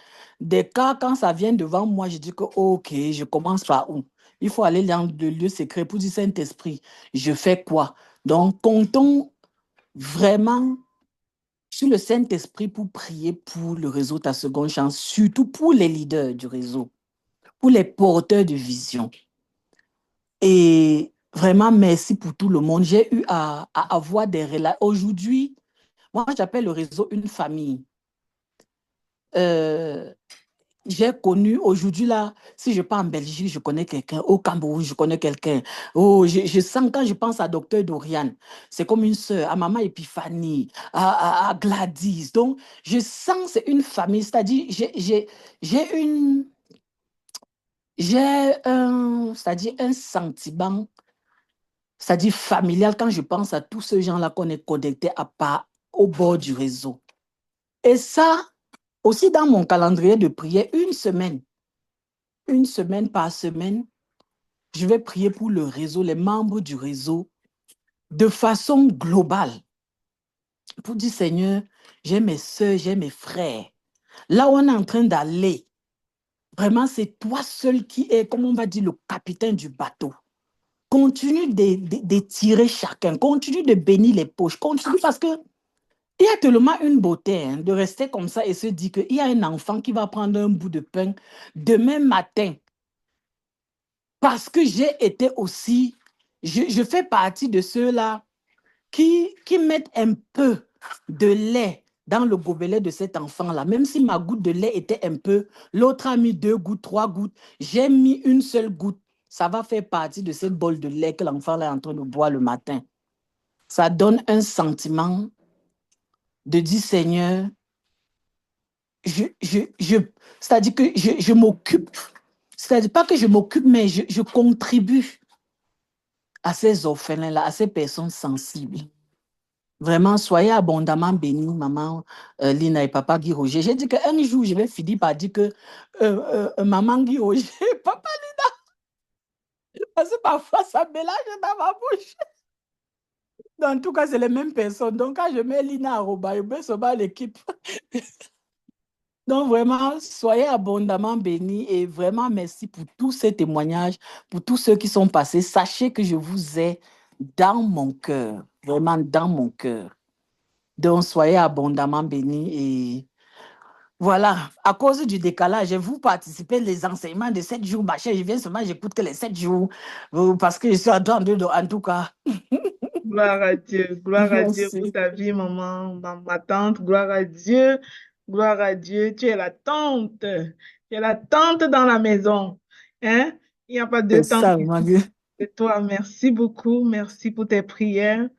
cas, quand ça vient devant moi, je dis que ok, je commence par où? Il faut aller dans le lieu secret pour dire Saint-Esprit, je fais quoi? Donc, comptons vraiment sur le Saint-Esprit pour prier pour le réseau Ta Seconde Chance, surtout pour les leaders du réseau, pour les porteurs de vision. Et vraiment, merci pour tout le monde. J'ai eu à avoir des relations. Aujourd'hui, moi, j'appelle le réseau une famille. J'ai connu, aujourd'hui, là, si je pars en Belgique, je connais quelqu'un. Au Cameroun, je connais quelqu'un. Oh, je sens, quand je pense à Docteur Dorian, c'est comme une sœur, à Maman Epiphanie, à Gladys. Donc, je sens c'est une famille. C'est-à-dire, c'est-à-dire un sentiment, c'est-à-dire familial, quand je pense à tous ces gens-là qu'on est connectés à part au bord du réseau. Et ça, aussi dans mon calendrier de prière, une semaine par semaine, je vais prier pour le réseau, les membres du réseau, de façon globale. Pour dire, Seigneur, j'ai mes soeurs, j'ai mes frères. Là où on est en train d'aller, vraiment, c'est toi seul qui es, comme on va dire, le capitaine du bateau. Continue de tirer chacun, continue de bénir les poches, continue parce que il y a tellement une beauté de rester comme ça et se dire qu'il y a un enfant qui va prendre un bout de pain demain matin. Parce que j'ai été aussi, je fais partie de ceux-là qui mettent un peu de lait dans le gobelet de cet enfant-là. Même si ma goutte de lait était un peu, l'autre a mis 2 gouttes, 3 gouttes, j'ai mis une seule goutte. Ça va faire partie de cette bol de lait que l'enfant est en train de boire le matin. Ça donne un sentiment de dire, Seigneur, c'est-à-dire que je m'occupe, c'est-à-dire pas que je m'occupe, mais je contribue à ces orphelins-là, à ces personnes sensibles. Vraiment, soyez abondamment bénis, maman Lina et papa Guy Roger. J'ai dit qu'un jour, je vais finir par dire que maman Guy Roger, papa Lina, parce que parfois, ça mélange dans ma bouche. En tout cas, c'est les mêmes personnes. Donc, quand je mets Lina à Roba, je mets sur l'équipe. Donc, vraiment, soyez abondamment bénis et vraiment merci pour tous ces témoignages, pour tous ceux qui sont passés. Sachez que je vous ai dans mon cœur, vraiment dans mon cœur. Donc, soyez abondamment bénis et voilà, à cause du décalage, vous participez les enseignements de 7 jours, machin, je viens seulement, j'écoute que les 7 jours, parce que je suis en train de, en tout cas. Gloire à Dieu Merci. pour ta vie, maman, ma tante, gloire à Dieu, tu es la tante, dans la maison, hein? Il n'y a pas de C'est tante ça, Marie. c'est toi, merci beaucoup, merci pour tes prières.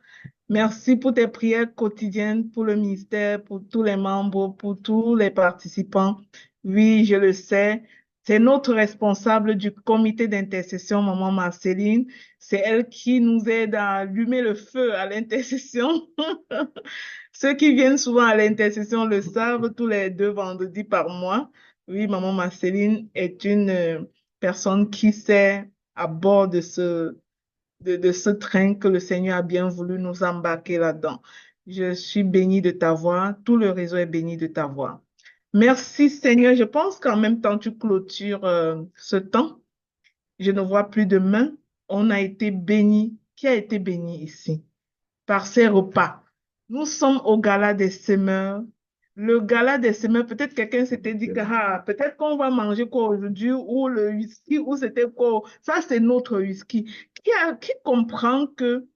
Merci pour tes prières quotidiennes, pour le ministère, pour tous les membres, pour tous les participants. Oui, je le sais. C'est notre responsable du comité d'intercession, maman Marceline. C'est elle qui nous aide à allumer le feu à l'intercession. Ceux qui viennent souvent à l'intercession le savent, tous les 2 vendredis par mois. Oui, maman Marceline est une personne qui sait à bord de ce train que le Seigneur a bien voulu nous embarquer là-dedans. Je suis bénie de t'avoir. Tout le réseau est béni de t'avoir. Merci Seigneur. Je pense qu'en même temps, tu clôtures ce temps. Je ne vois plus de main. On a été béni. Qui a été béni ici? Par ces repas. Nous sommes au gala des semeurs. Le gala des semeurs, peut-être quelqu'un s'était dit que peut-être qu'on va manger quoi aujourd'hui, ou le whisky, ou c'était quoi. Ça, c'est notre whisky. Qui comprend que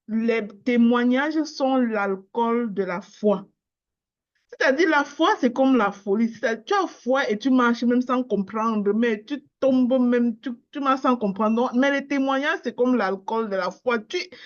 les témoignages sont l'alcool de la foi? C'est-à-dire, la foi, c'est comme la folie. Tu as foi et tu marches même sans comprendre, mais tu tombes même, tu marches sans comprendre. Mais les témoignages, c'est comme l'alcool de la foi.